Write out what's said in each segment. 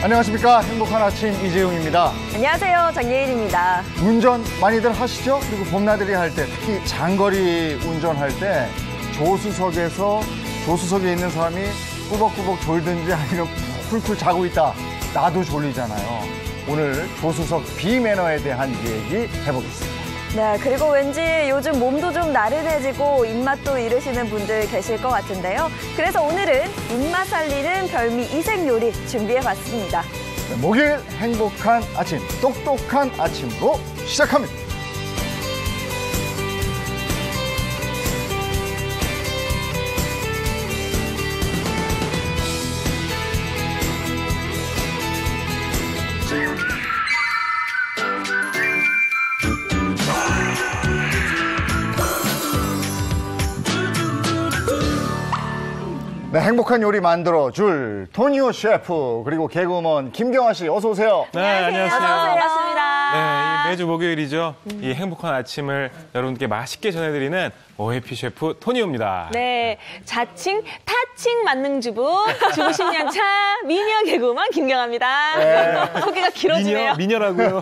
안녕하십니까. 행복한 아침 이재용입니다. 안녕하세요. 장예일입니다. 운전 많이들 하시죠? 그리고 봄나들이 할 때, 특히 장거리 운전할 때 조수석에 있는 사람이 꾸벅꾸벅 졸든지 아니면 쿨쿨 자고 있다. 나도 졸리잖아요. 오늘 조수석 비매너에 대한 얘기 해보겠습니다. 네, 그리고 왠지 요즘 몸도 좀 나른해지고 입맛도 잃으시는 분들 계실 것 같은데요. 그래서 오늘은 입맛 살리는 별미 이색 요리 준비해봤습니다. 네, 목요일 행복한 아침, 똑똑한 아침으로 시작합니다. 네, 행복한 요리 만들어줄 토니오 셰프 그리고 개그우먼 김경아 씨 어서 오세요. 네, 안녕하세요. 반갑습니다. 네, 매주 목요일이죠. 이 행복한 아침을 여러분께 맛있게 전해드리는 오해피 셰프 토니오입니다. 네, 자칭 타칭 만능주부 주부 10년 차 미녀 개그우먼 김경아입니다. 네. 소개가 길어지네요. 미녀라고요.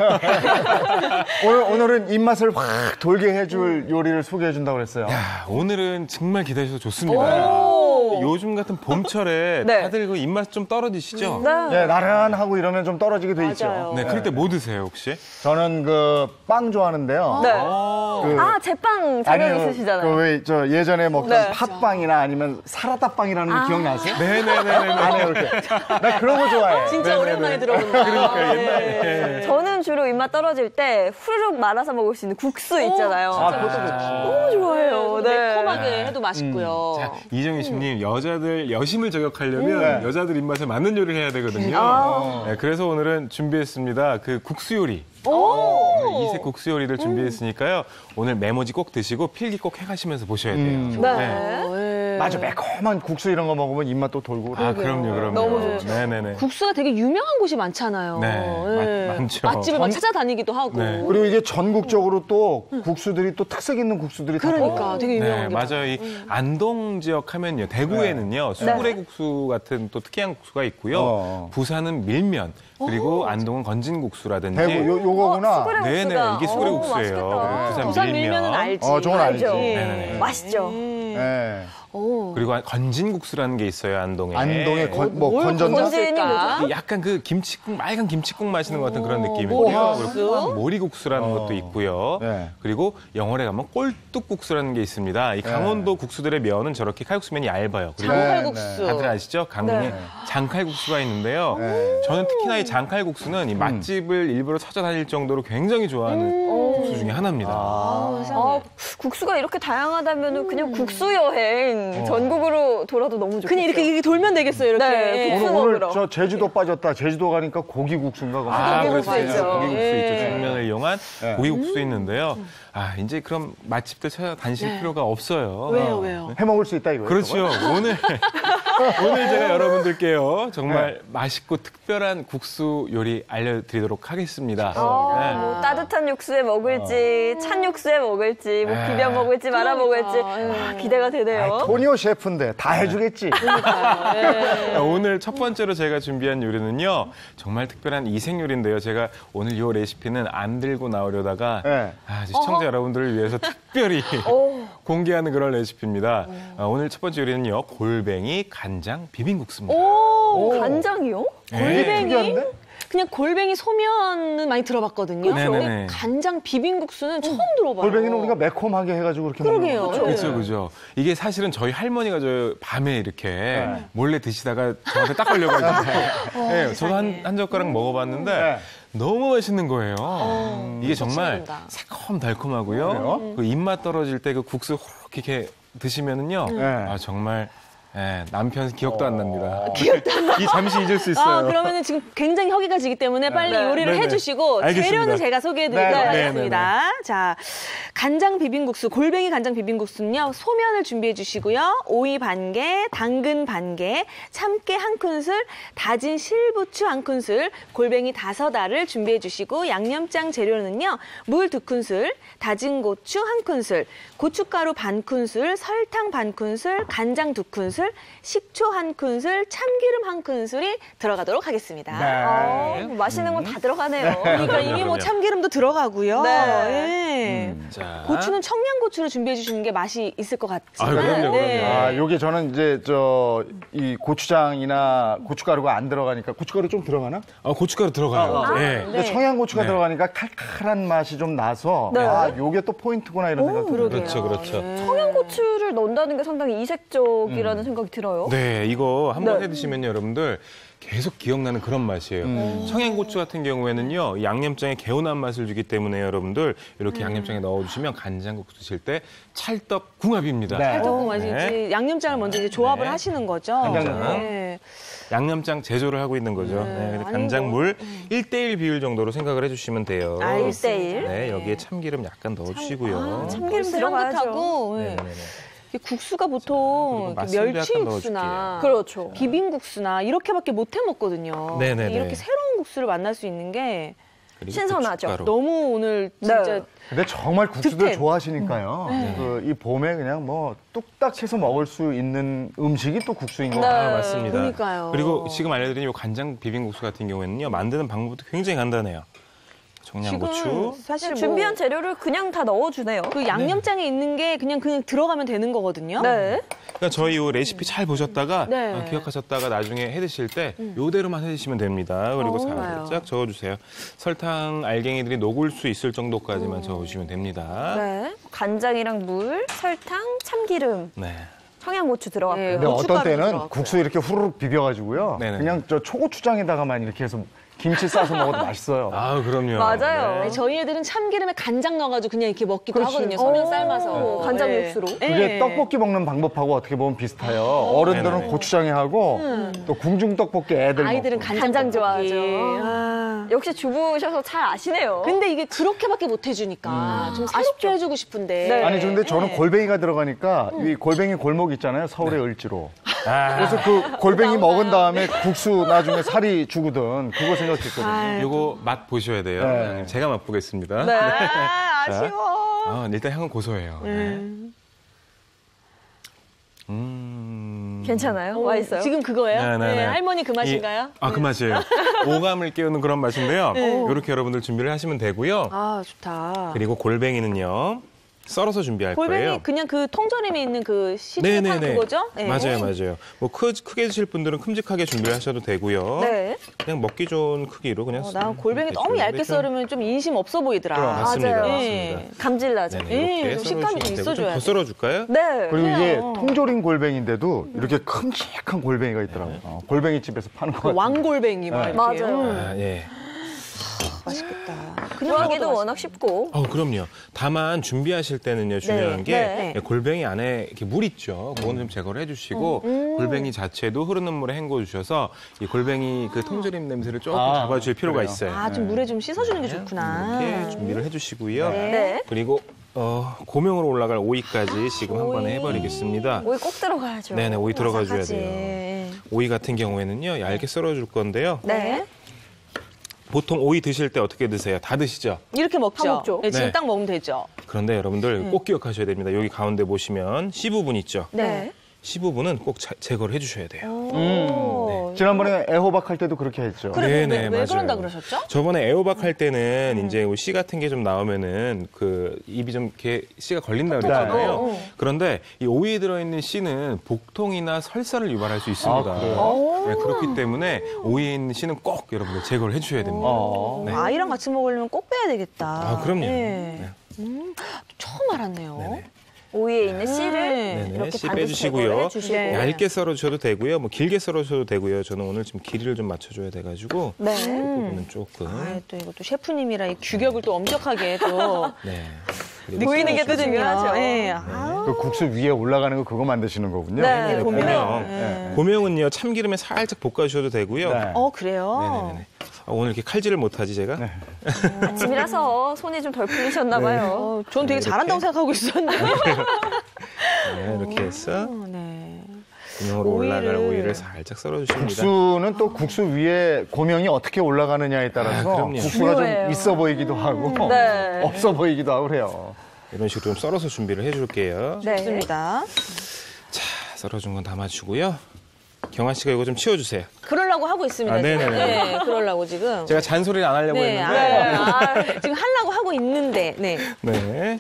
오늘은 입맛을 확 돌게 해줄 요리를 소개해준다고 그랬어요. 야, 오늘은 정말 기대하셔도 좋습니다. 요즘 같은 봄철에 네. 다들 그 입맛 좀 떨어지시죠? 네, 나른하고 이러면 좀 떨어지게 돼 있죠. 맞아요. 네, 그럴 때 뭐 드세요, 혹시? 저는 그 빵 좋아하는데요. 네. 그, 아, 제빵 자격 있으시잖아요. 저 예전에 먹던 네. 팥빵이나 아니면 사라다빵이라는 거 기억나세요? 네네네네. 안에 이렇게. 나 그런 거 좋아해. 진짜 오랜만에 들어본다. 그러니까 옛날에. 저는 주로 입맛 떨어질 때 후루룩 말아서 먹을 수 있는 국수 있잖아요. 그것도 좋지. 너무 좋아해요. 네. 매콤하게 해도 맛있고요. 자, 이정희 씨님, 여자들 여심을 저격하려면 네. 여자들 입맛에 맞는 요리를 해야 되거든요. 네, 그래서 오늘은 준비했습니다. 그 국수 요리. 이색 국수 요리를 준비했으니까요. 오늘 메모지 꼭 드시고 필기 꼭 해가시면서 보셔야 돼요. 네. 맞아, 매콤한 국수 이런 거 먹으면 입맛 또 돌고. 아, 그럼요. 너무 좋죠. 네네네. 국수가 되게 유명한 곳이 많잖아요. 네, 많죠. 맛집을 막 찾아다니기도 하고. 네. 그리고 이게 전국적으로 또 국수들이 또 특색 있는 국수들이 다 그러니까 되게 유명한 네, 게 맞아요. 이 안동 지역 하면요. 대구에는요. 수구레 국수 같은 또 특이한 국수가 있고요. 부산은 밀면, 그리고 안동은 건진국수라든지. 대구 요거구나. 수구레 네네, 국수가. 이게 수구레 오, 국수예요. 맛있겠다. 그리고 부산 밀면은 알지. 저건 알지. 네네네. 맛있죠. 네. 그리고 건진국수라는 게 있어요, 안동에. 안동의 뭘 건전자? 건진이 뭐죠? 약간 그 김치국, 맑은 김치국 마시는 것 같은 그런 느낌이고요. 모리국수? 모리국수라는 것도 있고요. 네. 그리고 영월에 가면 꼴뚝국수라는 게 있습니다. 이 강원도 국수들의 면은 저렇게 칼국수면이 얇아요. 그리고 장칼국수. 다들 아시죠? 강릉에 장칼국수가 있는데요. 저는 특히나 이 장칼국수는 이 맛집을 일부러 찾아다닐 정도로 굉장히 좋아하는 국수 중에 하나입니다. 국수가 이렇게 다양하다면 그냥 국수 여행 전국으로 돌아도 너무 좋겠어요. 그냥 이렇게 돌면 되겠어요, 이렇게. 네, 국수 오늘 먹으러. 저 제주도 빠졌다. 제주도 가니까 고기국수인가? 고기국수 그렇죠. 있죠. 고기국수 있죠. 중면을 이용한 네. 고기국수 있는데요. 이제 그럼 맛집들 찾아다니실 필요가 없어요. 왜요? 해 먹을 수 있다 이거예요. 그렇죠. 오늘 제가 여러분들께요. 정말 맛있고 특별한 국수 요리 알려드리도록 하겠습니다. 뭐 따뜻한 육수에 먹을지 찬 육수에 먹을지 뭐 비벼 먹을지 말아 먹을지 기대가 되네요. 토니오 셰프인데 다 해주겠지. 오늘 첫 번째로 제가 준비한 요리는요. 정말 특별한 이색 요리인데요. 제가 오늘 이 레시피는 안 들고 나오려다가 네. 시청자 여러분들을 위해서 특별히 공개하는 그런 레시피입니다. 오늘 첫 번째 요리는요. 골뱅이 간장 비빔국수입니다. 간장이요? 특이한데? 그냥 골뱅이 소면은 많이 들어봤거든요. 네네네. 근데 간장 비빔국수는 처음 들어봐요. 골뱅이는 우리가 매콤하게 해가지고 그렇게 그러게요. 먹는 거죠. 그죠. 이게 사실은 저희 할머니가 저 밤에 이렇게 몰래 드시다가 저한테 딱 걸려가지고. 네, 저도 한 젓가락 먹어봤는데 네. 너무 맛있는 거예요. 이게 정말 좋습니다. 새콤달콤하고요. 그 입맛 떨어질 때 그 국수 호록 이렇게 드시면은요. 네. 정말 네, 남편 기억도 안 납니다. 기억도 안 나. 잠시 잊을 수 있어요. 아, 그러면은 지금 굉장히 허기가 지기 때문에 빨리 네. 요리를 네네. 해주시고 알겠습니다. 재료는 제가 소개해드리도록 네, 하겠습니다. 자, 간장 비빔국수, 골뱅이 간장 비빔국수는요. 소면을 준비해 주시고요. 오이 반 개, 당근 반 개, 참깨 한 큰술, 다진 실부추 한 큰술, 골뱅이 5알을 준비해 주시고 양념장 재료는요. 물 2큰술, 다진 고추 한 큰술, 고춧가루 반 큰술, 설탕 반 큰술, 간장 2큰술, 식초 한 큰술, 참기름 한 큰술이 들어가도록 하겠습니다. 네. 맛있는 건 다 들어가네요. 그러니까 이미 뭐 그럼요. 참기름도 들어가고요. 네. 예. 자, 고추는 청양고추를 준비해 주시는 게 맛이 있을 것 같지만. 그럼요, 그럼요. 아, 요게 저는 이제 이 고추장이나 고춧가루가 안 들어가니까 고춧가루 좀 들어가나? 고춧가루 들어가요. 네. 근데 청양고추가 네. 들어가니까 칼칼한 맛이 좀 나서 네. 아, 요게 또 포인트구나 이런 생각이 들어요. 그렇죠, 그렇죠. 청양고추를 넣는다는 게 상당히 이색적이라는 생각이 들어요. 네, 이거 한번 네. 해 드시면요, 여러분들 계속 기억나는 그런 맛이에요. 청양고추 같은 경우에는요, 양념장에 개운한 맛을 주기 때문에 여러분들 이렇게 양념장에 넣어주시면 간장국수 드실 때 찰떡궁합입니다. 네. 찰떡궁 맛이지. 네. 양념장을 먼저 이제 조합을 네. 하시는 거죠. 간장장. 네. 양념장 제조를 하고 있는 거죠. 네, 근데 아니, 간장물 1대1 비율 정도로 생각을 해주시면 돼요. 알겠습니다. 네, 여기에 참기름 약간 넣어주시고요. 참기름 벌써 들어가야죠. 향긋하고. 네. 네네네. 이 국수가 보통 그리고 맛술도 이렇게 멸치 약간 육수나 그렇죠. 비빔국수나 이렇게밖에 못 해 먹거든요. 네네네. 이렇게 새로운 국수를 만날 수 있는 게 그리고 신선하죠. 고춧가루. 너무 오늘 진짜 네. 근데 정말 국수들 득템. 좋아하시니까요. 이 봄에 그냥 뭐 뚝딱 해서 먹을 수 있는 음식이 또 국수인 것 네. 같아요. 맞습니다. 그러니까요. 그리고 지금 알려드린 이 간장 비빔국수 같은 경우에는요, 만드는 방법도 굉장히 간단해요. 청양고추. 지금 사실 뭐 준비한 재료를 그냥 다 넣어주네요. 그 양념장에 있는 게 그냥 들어가면 되는 거거든요. 네. 그러니까 저희 이 레시피 잘 보셨다가 네. 기억하셨다가 나중에 해 드실 때 요대로만 해 드시면 됩니다. 그리고 좋아요. 살짝 저어주세요. 설탕 알갱이들이 녹을 수 있을 정도까지만 저어주시면 됩니다. 네. 간장이랑 물, 설탕, 참기름, 네. 청양고추 들어갔고요. 네. 근데 어떤 고춧가루 때는 들어갔고요. 국수 이렇게 후루룩 비벼가지고요. 네네. 그냥 저 초고추장에다가만 이렇게 해서 김치 싸서 먹어도 맛있어요. 아, 그럼요. 맞아요. 아니, 저희 애들은 참기름에 간장 넣어가지고 그냥 이렇게 먹기도 그렇지. 하거든요. 소면 오, 삶아서. 간장 네. 육수로. 그게 네. 떡볶이 먹는 방법하고 어떻게 보면 비슷해요. 어른들은 네네네. 고추장에 하고 또 궁중 떡볶이 애들 아이들은 먹고. 간장 좋아하죠. 떡볶이. 아. 역시 주부셔서 잘 아시네요. 근데 이게 그렇게밖에 못 해주니까 좀 새롭게 아쉽죠. 해주고 싶은데. 네. 아니 근데 저는 골뱅이가 들어가니까 이 골뱅이 골목 있잖아요. 서울의 을지로. 그래서 그 골뱅이 먹은 다음에 국수 나중에 살이 주거든. 그거 생각했거든요. 요거 맛 보셔야 돼요. 네. 제가 맛보겠습니다. 네. 아쉬워. 일단 향은 고소해요. 네. 괜찮아요? 맛있어요? 지금 그거예요? 네네네. 할머니 그 맛인가요? 그 맛이에요. 오감을 깨우는 그런 맛인데요. 이렇게 여러분들 준비를 하시면 되고요. 아, 좋다. 그리고 골뱅이는요. 썰어서 준비할 골뱅이 거예요. 그냥 그 통조림에 있는 그 시중판 그거죠? 네. 맞아요, 맞아요. 뭐 크게 드실 분들은 큼직하게 준비를 하셔도 되고요. 네. 그냥 먹기 좋은 크기로 그냥. 난 골뱅이 너무 얇게 썰으면 좀 인심 없어 보이더라. 맞습니다. 맞아요. 맞습니다. 감질나죠. 네네, 이렇게 좀 식감이 좀 썰어주시면 되고 있어줘야 더 돼. 썰어줄까요? 네. 그리고 이게 그래요. 통조림 골뱅인데도 이렇게 큼직한 골뱅이가 있더라고요. 골뱅이 집에서 파는 거 같아요. 왕골뱅이 막 네. 이렇게. 맞아요. 예. 맛있겠다. 구하기도 워낙 쉽고. 그럼요. 다만 준비하실 때는요, 중요한 네, 게 네. 골뱅이 안에 이렇게 물 있죠. 그거는 좀 제거를 해주시고 골뱅이 자체도 흐르는 물에 헹궈 주셔서 이 골뱅이 그 통조림 냄새를 조금 잡아주실 필요가 그래요? 있어요. 아, 좀 물에 좀 씻어주는 게 좋구나. 이렇게 준비를 해주시고요. 네. 그리고 고명으로 올라갈 오이까지 지금 한 번에 오이. 해버리겠습니다. 오이 꼭 들어가야죠. 네네, 오이 들어가줘야 바삭하지. 돼요. 오이 같은 경우에는요, 얇게 썰어줄 건데요. 네. 보통 오이 드실 때 어떻게 드세요? 다 드시죠? 이렇게 먹죠? 다 먹죠. 네, 지금 네. 딱 먹으면 되죠. 그런데 여러분들 꼭 기억하셔야 됩니다. 여기 가운데 보시면 C 부분 있죠? 네. C 부분은 꼭 제거를 해주셔야 돼요. 오. 지난번에 애호박 할 때도 그렇게 했죠. 그래, 네네, 왜 맞아요. 그런다 그러셨죠? 저번에 애호박 할 때는 이제 씨 같은 게 좀 나오면은 그 입이 좀 이렇게 씨가 걸린다 그랬잖아요. 그런데 이 오이에 들어있는 씨는 복통이나 설사를 유발할 수 있습니다. 아, 그래요? 네, 그렇기 때문에 오이에 있는 씨는 꼭 여러분들 제거를 해주셔야 됩니다. 네. 아이랑 같이 먹으려면 꼭 빼야 되겠다. 아, 그럼요. 네. 네. 처음 알았네요. 네네. 오이에 있는 씨를 네네, 이렇게 씨 반드시 빼주시고요. 제거를 해주시고. 네. 얇게 썰어주셔도 되고요. 뭐 길게 썰어주셔도 되고요. 저는 오늘 지금 길이를 좀 맞춰줘야 돼가지고 네. 그 부분은 조금. 아, 또 이것도 셰프님이라 이 규격을 또 엄격하게 또. 네. 보이는 게 더 거든요. 중요하죠. 네. 그 국수 위에 올라가는 거 그거 만드시는 거군요. 네, 고명. 네. 고명은요 참기름에 살짝 볶아주셔도 되고요. 네. 그래요? 네네네. 오늘 이렇게 칼질을 못하지 제가? 아침이라서 손이 좀 덜 풀리셨나 봐요. 전 되게 잘한다고 생각하고 있었는데. 네, 이렇게 해서 네. 고명으로 올라갈 오이를 살짝 썰어주십니다. 국수는 또 국수 위에 고명이 어떻게 올라가느냐에 따라서 그럼요. 국수가 중요해요. 좀 있어 보이기도 하고 네. 없어 보이기도 하고 그래요. 이런 식으로 좀 썰어서 준비를 해줄게요. 네. 좋습니다. 자, 썰어준 건 담아주고요. 경아 씨가 이거 좀 치워주세요. 그러려고 하고 있습니다. 아, 지금. 네네네. 네, 그러려고 지금. 제가 잔소리를 안 하려고 네, 했는데. 지금 하려고 하고 있는데, 네. 네.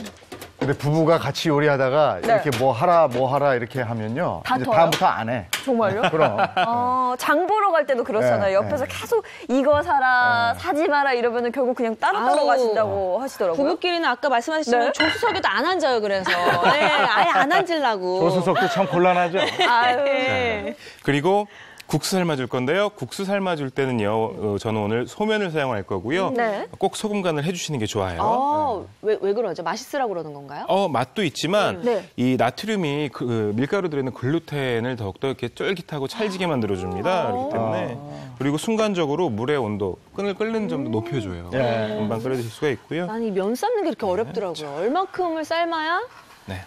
근데 부부가 같이 요리하다가 네. 이렇게 뭐 하라 이렇게 하면요. 이제 다퉈요? 다음부터 안 해. 정말요? 그럼. 장 보러 갈 때도 그렇잖아요. 네, 옆에서 계속 이거 사라, 사지 마라 이러면 결국 그냥 따로 아우. 가신다고 하시더라고요. 부부끼리는 아까 말씀하셨지만 네. 조수석에도 안 앉아요, 그래서. 네, 아예 안 앉으려고. 조수석도 참 곤란하죠. 아유. 네. 그리고 국수 삶아줄 건데요. 국수 삶아줄 때는요, 저는 오늘 소면을 사용할 거고요. 네. 꼭 소금 간을 해주시는 게 좋아요. 왜 그러죠? 맛있으라고 그러는 건가요? 맛도 있지만 네. 이 나트륨이 그 밀가루 들어있는 글루텐을 더욱더 이렇게 쫄깃하고 찰지게 만들어줍니다. 그렇기 때문에 그리고 순간적으로 물의 온도 끓는 점도 높여줘요. 예. 금방 끓여질 수가 있고요. 아니, 면 삶는 게 이렇게 어렵더라고요. 얼만큼을 삶아야 네.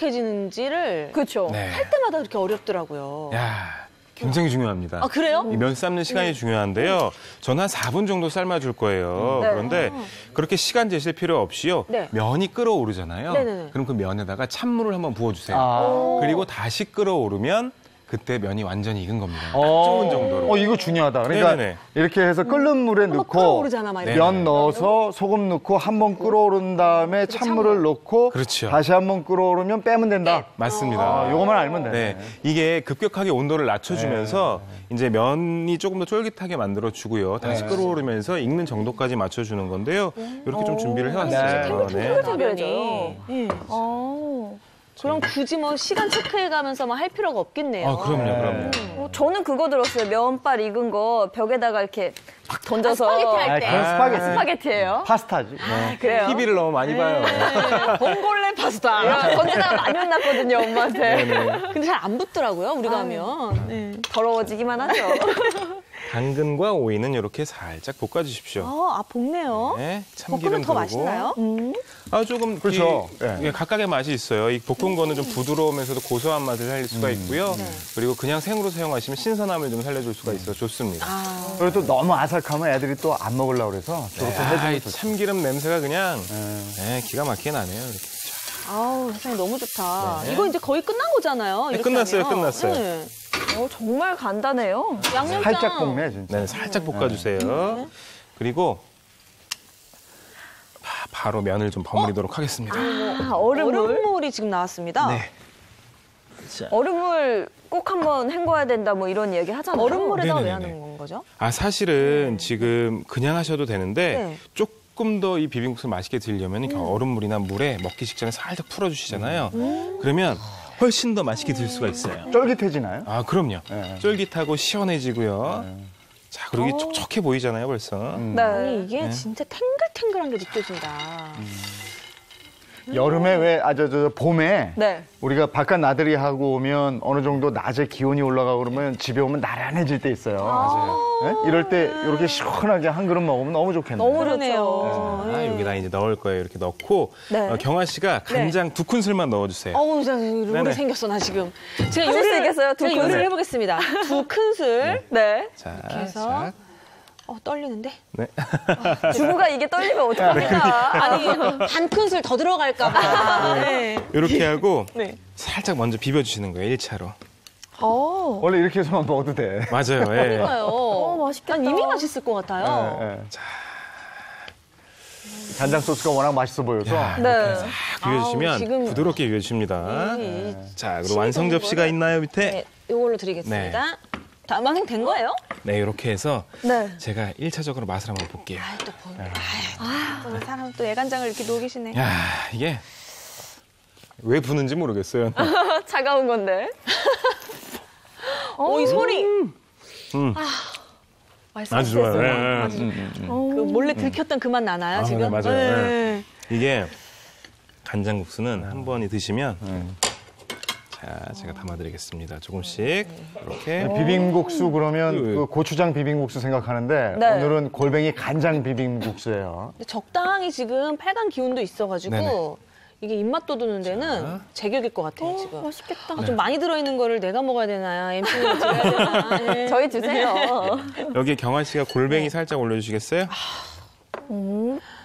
쫀득쫀득해지는지를 그렇죠. 네. 할 때마다 그렇게 어렵더라고요. 야, 굉장히 중요합니다. 아, 그래요? 이 면 삶는 시간이 중요한데요. 저는 한 4분 정도 삶아줄 거예요. 네. 그런데 그렇게 시간 재실 필요 없이요. 네. 면이 끓어오르잖아요. 네네네. 그럼 그 면에다가 찬물을 한번 부어주세요. 아. 그리고 다시 끓어오르면 그때 면이 완전히 익은 겁니다. 어. 좋은 정도로. 이거 중요하다. 그러니까 네네네. 이렇게 해서 끓는 물에 넣고 끓어오르잖아, 막 이렇게. 면 넣어서 소금 넣고 한번 끓어오른 다음에 찬물을 넣고 그렇죠. 다시 한번 끓어오르면 빼면 된다. 맞습니다. 요거만 알면 되네. 네, 이게 급격하게 온도를 낮춰주면서 이제 면이 조금 더 쫄깃하게 만들어주고요. 다시 끓어오르면서 익는 정도까지 맞춰주는 건데요. 이렇게 좀 준비를 해왔어요. 네. 준비해줘요. 네. 어. 그럼 굳이 뭐 시간 체크해가면서 뭐 할 필요가 없겠네요. 아, 그럼요. 저는 그거 들었어요. 면발 익은 거 벽에다가 이렇게 막 던져서. 스파게티 할 때. 그건 스파게티. 스파게티예요? 파스타지. 네. 그래요? TV를 너무 많이 봐요. 봉골레 파스타. 던지다가 많이 혼났거든요, 엄마한테. 근데 잘 안 붙더라고요, 우리가 하면. 네. 더러워지기만 하죠. 당근과 오이는 이렇게 살짝 볶아주십시오. 볶네요. 네, 볶으면 참기름 더 두르고. 맛있나요? 조금 그렇죠. 각각의 맛이 있어요. 이 볶은 거는 좀 부드러우면서도 고소한 맛을 살릴 수가 있고요. 그리고 그냥 생으로 사용하시면 신선함을 좀 살려줄 수가 있어 좋습니다. 그리고 또 너무 아삭하면 애들이 또 안 먹으려고 그래서 저렇게 해주면 좋죠. 참기름 냄새가 그냥 기가 막히게 나네요. 이렇게. 아우, 세상에 너무 좋다. 이거 이제 거의 끝난 거잖아요. 네, 이렇게 끝났어요, 하면. 끝났어요. 네. 정말 간단해요. 양념장. 살짝 볶네, 진짜. 네, 살짝 볶아주세요. 그리고 바로 면을 좀 버무리도록 하겠습니다. 얼음물이 지금 나왔습니다. 네. 얼음물 꼭 한번 헹궈야 된다 뭐 이런 얘기 하잖아요. 얼음물에다가 왜 네네네. 하는 건 거죠? 사실은 지금 그냥 하셔도 되는데 네. 조금 더 이 비빔국수를 맛있게 드리려면 이렇게 얼음물이나 물에 먹기 직전에 살짝 풀어주시잖아요. 그러면 훨씬 더 맛있게 드실 수가 있어요. 쫄깃해지나요? 그럼요. 네. 쫄깃하고 시원해지고요. 자, 그리고 이게 촉촉해 보이잖아요, 벌써. 네. 아니, 이게 진짜 탱글탱글한 게 느껴진다. 여름에 왜, 봄에 네. 우리가 바깥 나들이 하고 오면 어느 정도 낮에 기온이 올라가고 그러면 집에 오면 나른해질 때 있어요. 맞아요. 네? 이럴 때 이렇게 시원하게 한 그릇 먹으면 너무 좋겠네요. 너무 그러네요. 자, 여기다 이제 넣을 거예요. 이렇게 넣고 네. 경아 씨가 간장 2큰술만 넣어주세요. 어우, 오래 네네. 생겼어, 나 지금. 제가 하실 수 있겠어요? 두 제가 요리를 큰술? 해보겠습니다. 2큰술. 네. 자, 해서. 자, 떨리는데? 네. 주부가 이게 떨리면 어떡합니까? 아니, 한 큰술 더 들어갈까봐. 네. 이렇게 하고 네. 살짝 먼저 비벼주시는 거예요, 1차로. 원래 이렇게 해서만 먹어도 돼. 맞아요. 예. 그러니까요. 맛있겠다. 난 이미 맛있을 것 같아요. 예, 예. 간장 소스가 워낙 맛있어 보여서. 네. 딱 비벼주시면 아우, 지금- 부드럽게 비벼집니다. 네. 자, 그리고 완성 접시가 있나요, 밑에? 네, 이걸로 드리겠습니다. 다 완성된 거예요? 네, 이렇게 해서 네. 제가 1차적으로 맛을 한번 볼게요. 또 보네. 또 사람 또 애간장을 이렇게 녹이시네. 야, 이게 왜 부는지 모르겠어요. 차가운 건데. 이 소리. 아주 좋아요. 네, 네. 그 몰래 들켰던 그 맛 나나요, 지금? 네, 맞아요. 네. 이게 간장국수는 한 번이 드시면 자, 제가 담아드리겠습니다. 조금씩 이렇게. 비빔국수 그러면 네. 그 고추장 비빔국수 생각하는데 네. 오늘은 골뱅이 간장 비빔국수예요. 근데 적당히 지금 팔간 기운도 있어가지고 네네. 이게 입맛 돋우는 데는 제격일 것 같아요, 지금. 맛있겠다. 좀 많이 들어있는 거를 내가 먹어야 되나, MC가 드려야 되나. 네. 저희 주세요. 여기 경환 씨가 골뱅이 살짝 올려주시겠어요?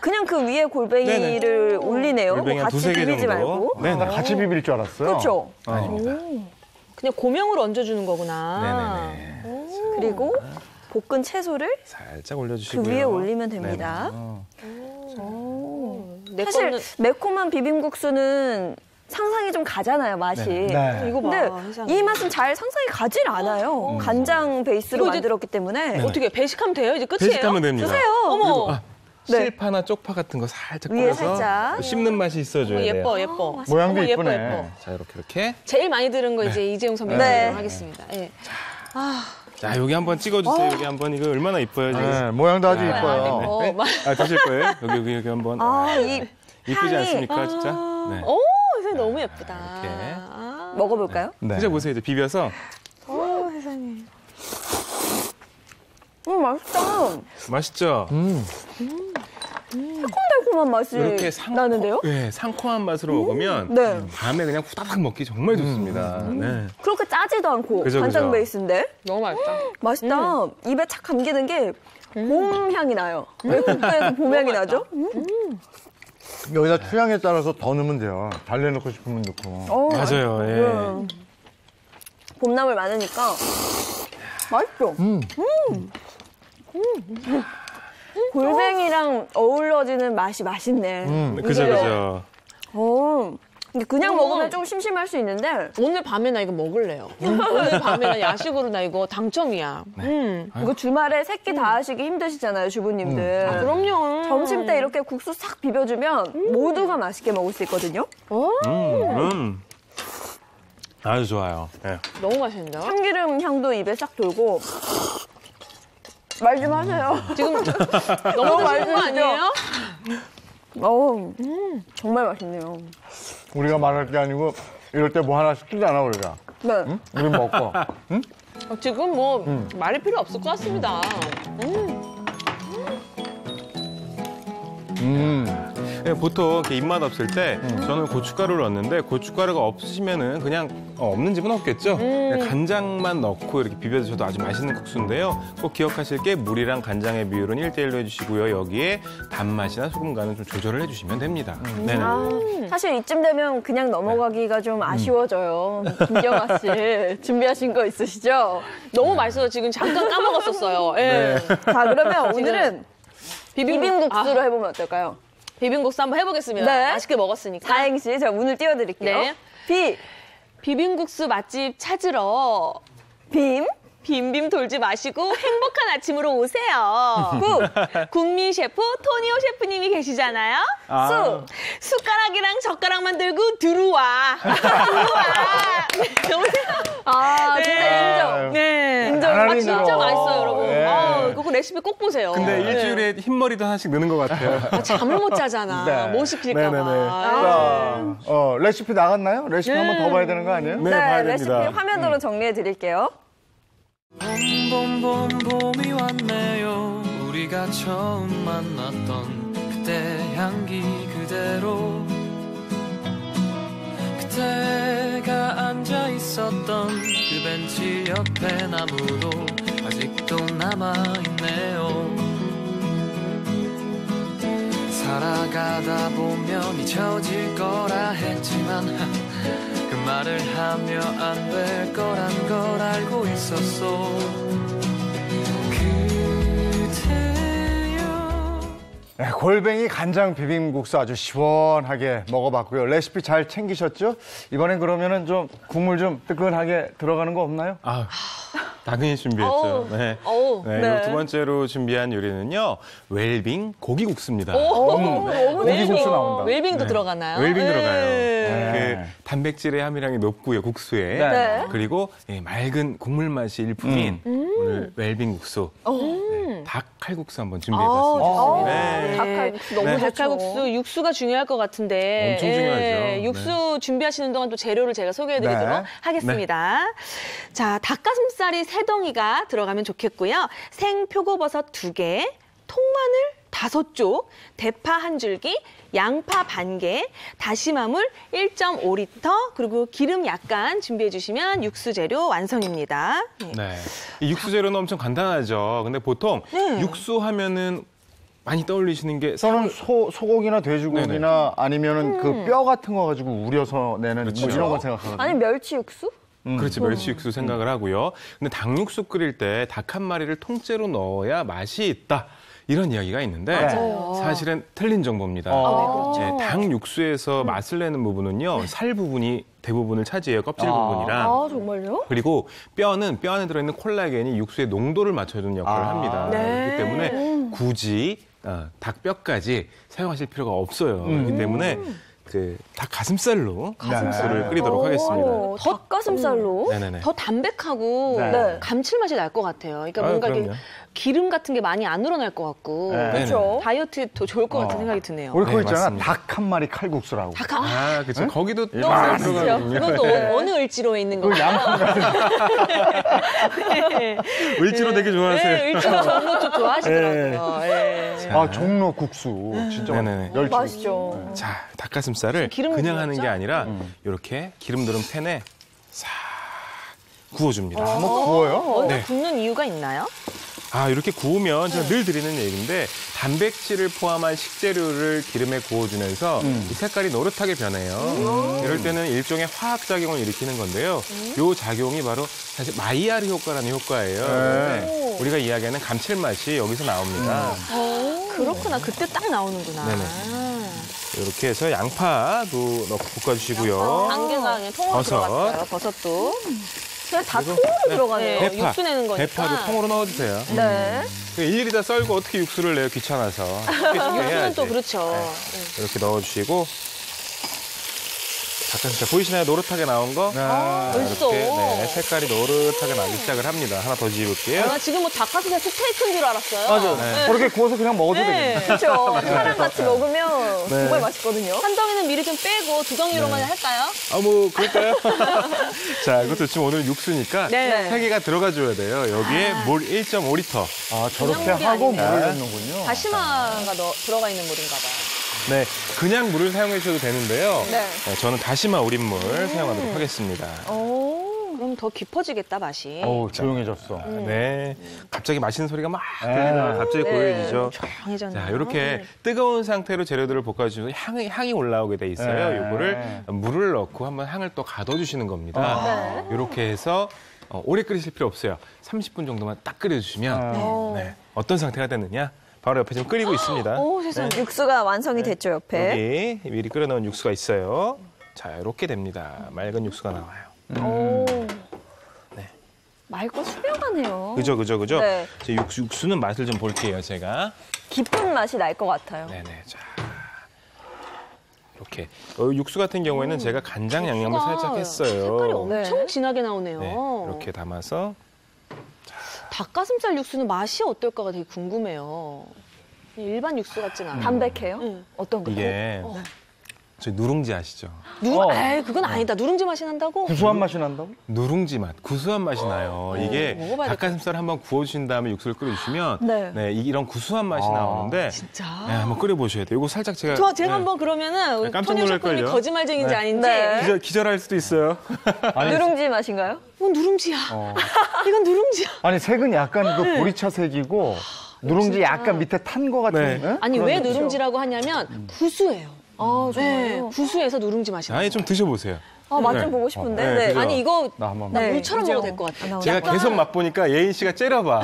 그냥 그 위에 골뱅이를 올리네요. 골뱅이 한 같이 두세 개 비비지 정도. 말고. 네네. 같이 비빌 줄 알았어요. 그렇죠. 아닙니다. 그냥 고명으로 얹어주는 거구나. 네네네. 그리고 볶은 채소를 살짝 올려주시고요. 그 위에 올리면 됩니다. 내 사실 거는 매콤한 비빔국수는 상상이 좀 가잖아요, 맛이. 네. 이거 봐. 근데 세상에. 이 맛은 잘 상상이 가질 않아요. 간장 베이스로 이거 이제- 만들었기 때문에. 어떻게 배식하면 돼요? 이제 끝이에요? 배식하면 됩니다. 주세요. 어머, 아, 네. 실파나 쪽파 같은 거 살짝 위에 뿌려서 살짝. 씹는 맛이 있어줘야 돼요. 예뻐, 예뻐. 모양도 어머, 예뻐, 이쁘네. 예뻐. 자, 이렇게. 제일 많이 들은 거 이제 이재용 선배님 네. 하겠습니다. 예. 자, 여기 한번 찍어주세요. 여기 한번 이거 얼마나 이뻐요, 지금. 네, 모양도 아주 이뻐요. 아, 드실 거예요? 여기 한번. 이쁘지 향이- 않습니까, 진짜? 네. 오, 세상에 너무 예쁘다. 이렇게. 아, 먹어볼까요? 네. 드셔보세요. 이제 비벼서. 세상에. 맛있다. 맛있죠? 새콤달콤한 맛이 이렇게 나는데요? 네, 상콤한 맛으로 먹으면 네. 밤에 그냥 후다닥 먹기 정말 좋습니다. 네. 그렇게 짜지도 않고 그죠, 간장 그죠. 베이스인데 너무 맛있다. 맛있다. 입에 착 감기는 게 봄 향이 나요. 왜 국수에서 봄 향이 나죠? 여기다 취향에 따라서 더 넣으면 돼요. 달래놓고 싶으면 넣고. 맞아요. 예. 봄나물 많으니까 맛있죠? 골뱅이랑 어우러지는 맛이 맛있네. 그죠, 그죠. 근데 그냥 먹으면 좀 심심할 수 있는데 오늘 밤에 나 이거 먹을래요. 오늘 밤에 나 야식으로 나 이거 당첨이야. 이거 주말에 새끼 다 하시기 힘드시잖아요, 주부님들. 그럼요. 점심 때 이렇게 국수 싹 비벼주면 모두가 맛있게 먹을 수 있거든요. 아주 좋아요. 예. 너무 맛있는데요? 참기름 향도 입에 싹 돌고 말 좀 하세요. 지금 너무 맛있는 거 아니에요? 정말 맛있네요. 우리가 말할 게 아니고 이럴 때 뭐 하나 시키잖아, 우리가. 네. 우리 먹고. 지금 뭐 말이 필요 없을 것 같습니다. 예, 보통 이렇게 입맛 없을 때 저는 고춧가루를 넣는데 고춧가루가 없으시면은 그냥 없는 집은 없겠죠. 그냥 간장만 넣고 이렇게 비벼 드셔도 아주 맛있는 국수인데요. 꼭 기억하실 게 물이랑 간장의 비율은 1대1로 해주시고요. 여기에 단맛이나 소금 간은 좀 조절을 해주시면 됩니다. 네네. 사실 이쯤 되면 그냥 넘어가기가 좀 아쉬워져요. 김경아 씨 준비하신 거 있으시죠? 너무 맛있어서 지금 잠깐 까먹었었어요. 예. 자, 그러면 오늘은 비빔국수로 아, 해보면 어떨까요? 비빔국수 한번 해보겠습니다. 네. 맛있게 먹었으니까. 다행시 제가 운을 띄워드릴게요. 네. 비빔국수 맛집 찾으러 빔, 빔빔 돌지 마시고 행복한 아침으로 오세요. 국민 셰프 토니오 셰프님이 계시잖아요. 숟가락이랑 젓가락만 들고 들어와. 들어와. 아, 진짜 인정. 네. 인정. 아, 나란히 진짜 들어. 맛있어요, 여러분. 네. 아, 그거 레시피 꼭 보세요. 근데 네. 일주일에 흰머리도 하나씩 넣는 것 같아요. 아, 잠을 못 자잖아. 네. 뭐 시킬까봐. 네네네. 자, 레시피 나갔나요? 레시피 한번 더 봐야 되는 거 아니에요? 네, 봐야 레시피 됩니다. 화면으로 정리해 드릴게요. 봄이 왔네요. 우리가 처음 만났던 그때 향기 그대로, 그때가 앉아 있었던 그 벤치 옆에 나무도 아직도 남아있네요. 살아가다 보면 잊혀질 거라 했지만 그 말을 하며 안 될 거란 걸 알고 있었어. 그대여. 네, 골뱅이 간장 비빔국수 아주 시원하게 먹어봤고요. 레시피 잘 챙기셨죠? 이번엔 그러면은 좀 국물 좀 뜨끈하게 들어가는 거 없나요? 아, 당연히 준비했죠. 어우, 네. 어우. 네, 네. 그리고 두 번째로 준비한 요리는요. 웰빙 고기국수입니다. 고기국수 나온다. 웰빙도 들어가나요? 웰빙 네. 들어가요. 네. 그 단백질의 함유량이 높고요, 국수에. 네. 그리고 예, 맑은 국물 맛이 일품인 오늘 웰빙 국수. 닭칼국수 한번 준비해봤습니다. 네. 닭칼국수 너무 네. 좋죠. 닭칼국수 육수가 중요할 것 같은데 엄청 중요하죠. 육수 준비하시는 동안 또 재료를 제가 소개해드리도록 네. 하겠습니다. 자, 닭가슴살이 3덩이가 들어가면 좋겠고요. 생표고버섯 2개, 통마늘 5쪽, 대파 1줄기, 양파 반 개, 다시마물 1.5리터, 그리고 기름 약간 준비해 주시면 육수 재료 완성입니다. 네. 네. 이 육수 재료는 엄청 간단하죠. 근데 보통 육수 하면은 많이 떠올리시는 게 저는 소고기나 돼지고기나 아니면은 그 뼈 같은 거 가지고 우려서 내는 그렇죠. 뭐 이런 거 생각하거든요. 아니 멸치 육수? 그렇지, 멸치 육수 생각을 하고요. 근데 닭육수 끓일 때 닭 한 마리를 통째로 넣어야 맛이 있다. 이런 이야기가 있는데 맞아요. 사실은 틀린 정보입니다. 네, 닭 육수에서 맛을 내는 부분은요. 살 부분이 대부분을 차지해요. 껍질 부분이랑. 아, 정말요? 그리고 뼈는 뼈 안에 들어있는 콜라겐이 육수의 농도를 맞춰주는 역할을 합니다. 그렇기 때문에 굳이 닭뼈까지 사용하실 필요가 없어요. 그렇기 때문에 그 닭 가슴살로 육수를 끓이도록 하겠습니다. 닭가슴살로? 네네네. 더 담백하고 네. 감칠맛이 날 것 같아요. 그러니까 아유, 뭔가 이렇게 그럼요. 기름 같은 게 많이 안 우러날 것 같고 네. 그렇죠. 다이어트에 더 좋을 것 같은 생각이 드네요. 우리 그거 네, 있잖아. 맞습니다. 닭 한 마리 칼국수라고. 아, 그렇죠. 거기도 너무 닭살 맛있죠. 들어가거든요. 그건 또 어느 을지로에 있는 그 건가요? 양푼 네. 을지로 되게 좋아하세요. 네, 을지로 종로 쪽 좋아하시더라고요. 네. 아, 종로 국수. 진짜 네네네. 멸치 맛있죠. 자, 닭가슴살을 기름 그냥 하는 게 넣었죠? 아니라 이렇게 기름 두른 팬에 싹 구워줍니다. 한번 구워요? 먼저 네. 굽는 이유가 있나요? 아, 이렇게 구우면 제가 늘 드리는 얘기인데 단백질을 포함한 식재료를 기름에 구워주면서 이 색깔이 노릇하게 변해요. 이럴 때는 일종의 화학작용을 일으키는 건데요. 이 작용이 바로 사실 마이야르 효과라는 효과예요. 근데 우리가 이야기하는 감칠맛이 여기서 나옵니다. 그렇구나. 그때 딱 나오는구나. 네네. 이렇게 해서 양파도 넣고 볶아주시고요. 안개가 그냥 통으로 버섯. 들어갔어요. 버섯도. 그냥 다 그리고 통으로 네. 들어가네요. 대파, 육수 내는 거니까. 대파도 통으로 넣어주세요. 네. 일일이 다 썰고 어떻게 육수를 내요? 귀찮아서. 쉽게 육수는 해야지. 또 그렇죠. 이렇게 넣어주시고 닭가슴살 보이시나요? 노릇하게 나온 거? 벌써. 이렇게 네, 색깔이 노릇하게 나기 시작을 합니다. 하나 더 지을게요. 아, 나 지금 뭐 닭가슴살 스테이크인 줄 알았어요. 맞아요. 네. 그렇게 구워서 그냥 먹어도 되겠네. 그렇죠. 파랑 같이 먹으면 네. 정말 맛있거든요. 한 덩이는 미리 좀 빼고 2덩이로만 할까요? 아, 뭐 그럴까요? 자, 이것도 지금 오늘 육수니까 네. 3개가 들어가줘야 돼요. 여기에 물 1.5리터. 아, 저렇게 그냥 물이 하고 아니네. 물을 넣는군요. 다시마가 들어가 있는 물인가 봐요. 네, 그냥 물을 사용해 주셔도 되는데요. 네. 저는 다시마 우린물 사용하도록 하겠습니다. 그럼 더 깊어지겠다, 맛이. 어우, 조용해졌어. 네, 갑자기 맛있는 소리가 막 들리다가 갑자기 고요해지죠. 조용해졌네요. 자, 이렇게 뜨거운 상태로 재료들을 볶아주시면 향이 올라오게 돼 있어요. 네. 요거를 물을 넣고 한번 향을 또 가둬주시는 겁니다. 이렇게 해서 오래 끓이실 필요 없어요. 30분 정도만 딱 끓여주시면 네, 어떤 상태가 됐느냐? 바로 옆에 지금 끓이고 있습니다. 오, 세상에. 육수가 완성이 됐죠, 옆에. 여기 미리 끓여놓은 육수가 있어요. 자, 이렇게 됩니다. 맑은 육수가 나와요. 오. 네. 맑고 투명하네요. 그죠. 네. 제 육수는 맛을 좀 볼게요, 제가. 깊은 맛이 날 것 같아요. 네네. 자, 이렇게 육수 같은 경우에는 제가 간장 양념을 살짝 했어요. 색깔이 엄청 네. 진하게 나오네요. 네, 이렇게 담아서 닭가슴살 육수는 맛이 어떨까가 되게 궁금해요. 일반 육수 같진 않아요. 담백해요? 네. 어떤 거요? 이게 저희 누룽지 아시죠? 에이, 그건 아니다. 누룽지 맛이 난다고? 구수한 맛이 난다고? 누룽지 맛, 구수한 맛이 나요. 이게 먹어봐야겠다. 닭가슴살 한번 구워주신 다음에 육수를 끓여주시면 네. 이런 구수한 맛이 나오는데 진짜? 네, 한번 끓여보셔야 돼요. 이거 살짝 제가 제가 네, 한번 그러면은 우리 깜짝 토니 놀랄걸요? 셰프님이 거짓말쟁인지 아닌지 네. 기절할 수도 있어요. 누룽지 맛인가요? 이건 누룽지야. 이건 누룽지야. 아니, 색은 약간 그 보리차 색이고 누룽지 약간 밑에 탄 거 같은. 네. 네? 아니 그런 왜 느낌. 누룽지라고 하냐면 구수해요. 아, 네, 정말요? 구수해서 누룽지 맛이 나요. 아니 좀 드셔보세요. 아, 맛 네. 좀 보고 싶은데. 네, 네. 그죠? 아니 이거 나 한번. 네, 물처럼 이제요. 먹어도 될 것 같아요. 제가 계속 맛보니까 예인 씨가 째려봐.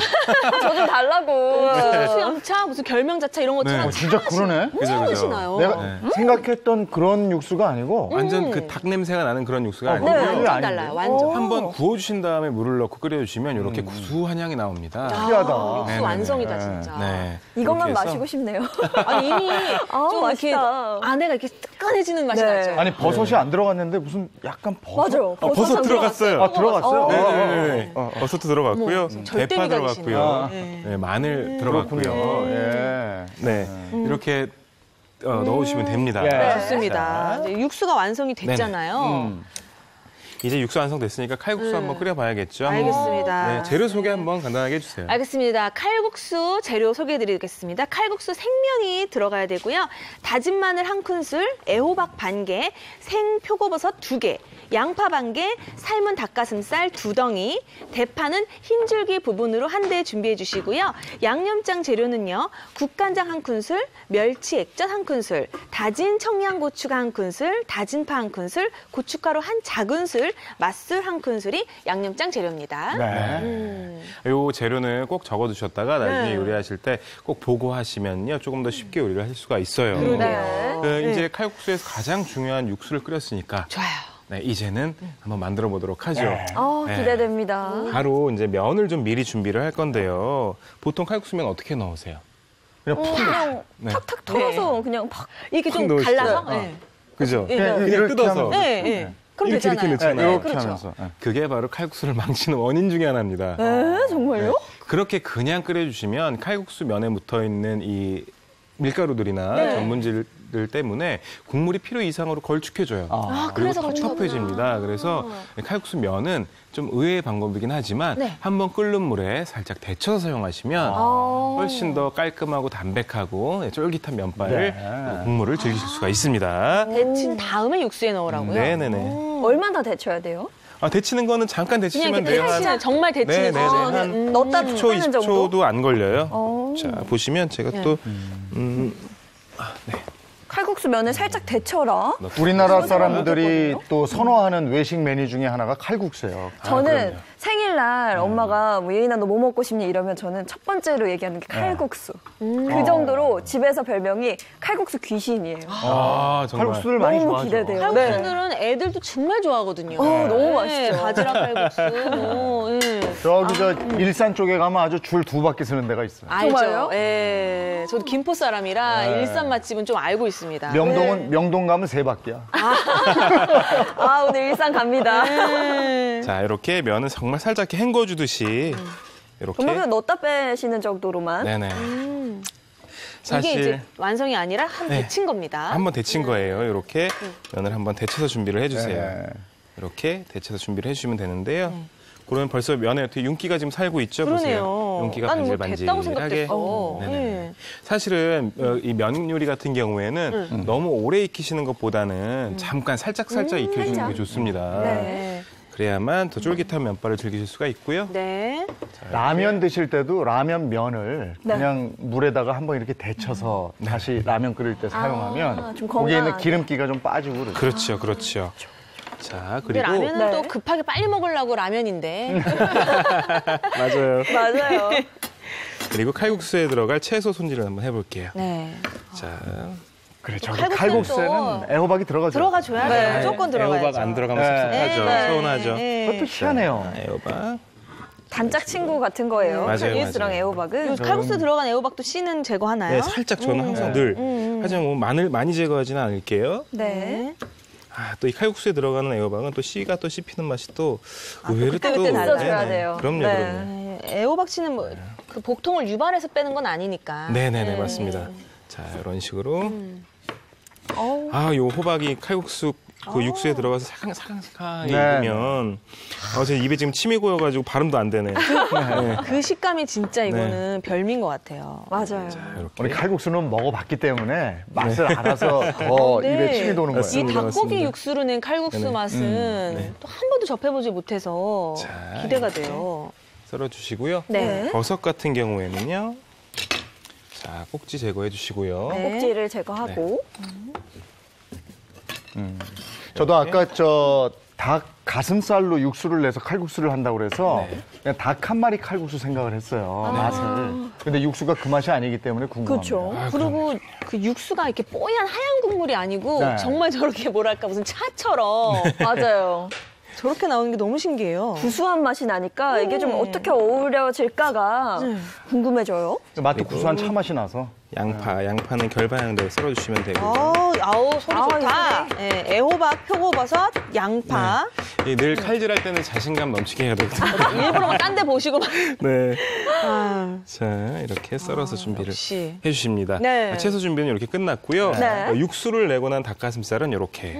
저 좀 달라고. 수염차 무슨 결명자차 이런 것처럼 네. 진짜 그러네. 그죠, 맛이 그죠. 나요. 내가 생각했던 그런 육수가 아니고. 완전 그 닭 냄새가 나는 그런 육수가 네. 아니고요. 완전 아닌데? 달라요. 완전. 한번 구워주신 다음에 물을 넣고 끓여주시면 이렇게 구수한 향이 나옵니다. 특이하다. 육수 네네네. 완성이다 네. 진짜. 네. 이것만 이렇게 해서 마시고 싶네요. 아니 이미 아, 좀 이렇게 맛있다. 안에가 이렇게 뜨끈해지는 맛이 네. 나죠. 아니, 버섯이 안 들어갔는데 무슨 약간 버섯. 맞아요. 버섯 들어갔어요. 아, 들어갔어요? 네네네. 버섯도 들어갔고요. 절대 대파 미각이시네요. 들어갔고요. 네. 네, 마늘 들어갔고요. 그렇군요. 예. 네, 이렇게 넣으시면 됩니다. 예. 좋습니다. 이제 육수가 완성이 됐잖아요. 이제 육수 완성됐으니까 칼국수 한번 끓여봐야겠죠. 알겠습니다. 네, 재료 소개 한번 간단하게 해주세요. 알겠습니다. 칼국수 재료 소개해드리겠습니다. 칼국수 생면이 들어가야 되고요. 다진 마늘 1큰술, 애호박 반개, 생 표고버섯 2개, 양파 반개, 삶은 닭가슴살 2덩이, 대파는 흰 줄기 부분으로 한 대 준비해 주시고요. 양념장 재료는요. 국간장 1큰술, 멸치 액젓 1큰술, 다진 청양고추가 1큰술, 다진 파 1큰술, 고춧가루 한 작은술, 맛술 1큰술이 양념장 재료입니다. 네. 요 재료는 꼭 적어두셨다가 나중에 네. 요리하실 때 꼭 보고 하시면요. 조금 더 쉽게 요리를 하실 수가 있어요. 네. 이제 칼국수에서 가장 중요한 육수를 끓였으니까 좋아요. 네, 이제는 한번 만들어 보도록 하죠. 네. 네. 기대됩니다. 바로 이제 면을 좀 미리 준비를 할 건데요. 보통 칼국수면 어떻게 넣으세요? 그냥 푹. 그냥 네. 탁탁 털어서 그냥 팍. 이렇게 좀 푹 넣으시죠. 갈라서? 네. 네. 그죠? 그냥 그냥 이렇게 뜯어서. 하면서. 네, 네. 그럼 이렇게 되잖아요. 이렇게 넣잖아요. 이렇게 그렇죠. 하면서. 예. 그게 바로 칼국수를 망치는 원인 중에 하나입니다. 에? 정말요? 그렇게 그냥 끓여주시면 칼국수 면에 묻어있는 이 밀가루들이나 전분질들 때문에 국물이 필요 이상으로 걸쭉해져요. 아, 그리고 그래서 텁텁해집니다. 그래서 칼국수 면은 좀 의외의 방법이긴 하지만 네. 한번 끓는 물에 살짝 데쳐서 사용하시면 훨씬 더 깔끔하고 담백하고 쫄깃한 면발을 네. 국물을 즐기실 수가 있습니다. 데친 다음에 육수에 넣으라고요? 네네네. 얼마나 데쳐야 돼요? 데치는 거는 잠깐 그냥 데치시면 이렇게 돼요. 데치는, 정말 데치는 네네네. 거죠. 한 넣었다 10초, 빼는 정도? 20초도 안 걸려요. 어. 자, 보시면 제가 또 칼국수 면을 살짝 데쳐라. 우리나라 사람들이 또 선호하는 외식 메뉴 중에 하나가 칼국수예요. 저는 그럼요. 생일날 엄마가 뭐 예인아 너 뭐 먹고 싶니 이러면 저는 첫 번째로 얘기하는 게 칼국수. 그 정도로 집에서 별명이 칼국수 귀신이에요. 정말. 칼국수를 많이 너무 좋아하죠. 기대돼요. 칼국수들은 애들도 정말 좋아하거든요. 너무 맛있죠. 바지락 칼국수. 저기 저 일산 쪽에 가면 아주 줄 2바퀴 서는 데가 있어요. 알죠. 정말요? 예. 저도 김포 사람이라 일산 맛집은 좀 알고 있습니다. 명동 가면 3바퀴야. 아 오늘 일산 갑니다. 자, 이렇게 면은 정말 살짝 이렇게 헹궈주듯이 이렇게. 정말 그냥 넣었다 빼시는 정도로만. 네네. 이게 사실 이제 완성이 아니라 한 네. 데친 겁니다. 한번 데친 거예요. 이렇게 면을 한번 데쳐서 준비를 해주세요. 네. 이렇게 데쳐서 준비를 해주시면 되는데요. 그러면 벌써 면에 어떻게 윤기가 지금 살고 있죠? 보세요. 그러네요. 윤기가 나는 뭐 반질반질하게. 됐다고 생각했어. 네네. 네. 사실은 이 면 요리 같은 경우에는 너무 오래 익히시는 것보다는 잠깐 살짝 익혀주는 게 좋습니다. 네. 그래야만 더 쫄깃한 면발을 즐기실 수가 있고요. 네. 라면 드실 때도 라면 면을 그냥 물에다가 한번 이렇게 데쳐서 다시 라면 끓일 때 사용하면 좀 거기에 있는 건강하게. 기름기가 좀 빠지고 그러죠. 그렇죠, 그렇죠. 자, 근데 그리고 라면은 네. 또 급하게 빨리 먹으려고 라면인데. 맞아요. 맞아요. 그리고 칼국수에 들어갈 채소 손질을 한번 해볼게요. 네. 자, 그래, 저기 칼국수는 칼국수에는 또 애호박이 들어가죠. 들어가줘야 돼요. 무조건 들어가야죠. 애호박 안 들어가면 네. 섭섭하죠. 서운하죠. 그것도 희한해요. 애호박. 단짝 친구 같은 거예요. 맞아요, 칼국수랑 맞아요. 애호박은. 칼국수 들어간 애호박도 씨는 제거하나요? 네, 살짝 저는 항상 늘. 하지만 뭐 마늘 많이 제거하지는 않을게요. 네. 또 이 칼국수에 들어가는 애호박은 또 씨가 또 씹히는 맛이 또 의외로 그때 또 있어줘야 네네. 돼요. 그럼요, 네. 그럼요. 네, 애호박 씨는 뭐 그 복통을 유발해서 빼는 건 아니니까. 네네네, 맞습니다. 자, 이런 식으로. 요 호박이 칼국수 그 육수에 들어가서 사강사강하게 네. 익으면 제 입에 지금 침이 고여가지고 발음도 안 되네. 네. 그 식감이 진짜 이거는 별미인 것 같아요. 맞아요. 이렇게. 우리 칼국수는 먹어봤기 때문에 맛을 알아서 더 네. 입에 침이 도는 거예요. 이 맞습니다, 닭고기 맞습니다. 육수로 낸 칼국수 네네. 맛은 또 한 번도 접해보지 못해서 자, 기대가 돼요. 썰어주시고요. 네. 버섯 같은 경우에는요. 자, 꼭지 제거해 주시고요. 네. 꼭지를 제거하고. 저도 아까 닭 가슴살로 육수를 내서 칼국수를 한다고 그래서 그냥 닭 한 마리 칼국수 생각을 했어요. 맛을. 근데 육수가 그 맛이 아니기 때문에 궁금합니다. 그렇죠. 그리고 그 육수가 이렇게 뽀얀 하얀 국물이 아니고 네. 정말 저렇게 뭐랄까 무슨 차처럼 맞아요. 저렇게 나오는 게 너무 신기해요. 구수한 맛이 나니까 이게 좀 어떻게 어우러질까가 궁금해져요. 맛도 구수한 차 맛이 나서. 양파는 결반형대로 썰어주시면 되고요. 아우 소리 아우, 좋다. 네, 애호박, 표고버섯, 양파. 늘 칼질할 때는 자신감 넘치게 해야 되거든요. 일부러 막 딴 데 보시고 막. 네. 아, 자, 이렇게 썰어서 준비를 역시. 해주십니다. 네. 채소 준비는 이렇게 끝났고요. 네. 육수를 내고 난 닭가슴살은 이렇게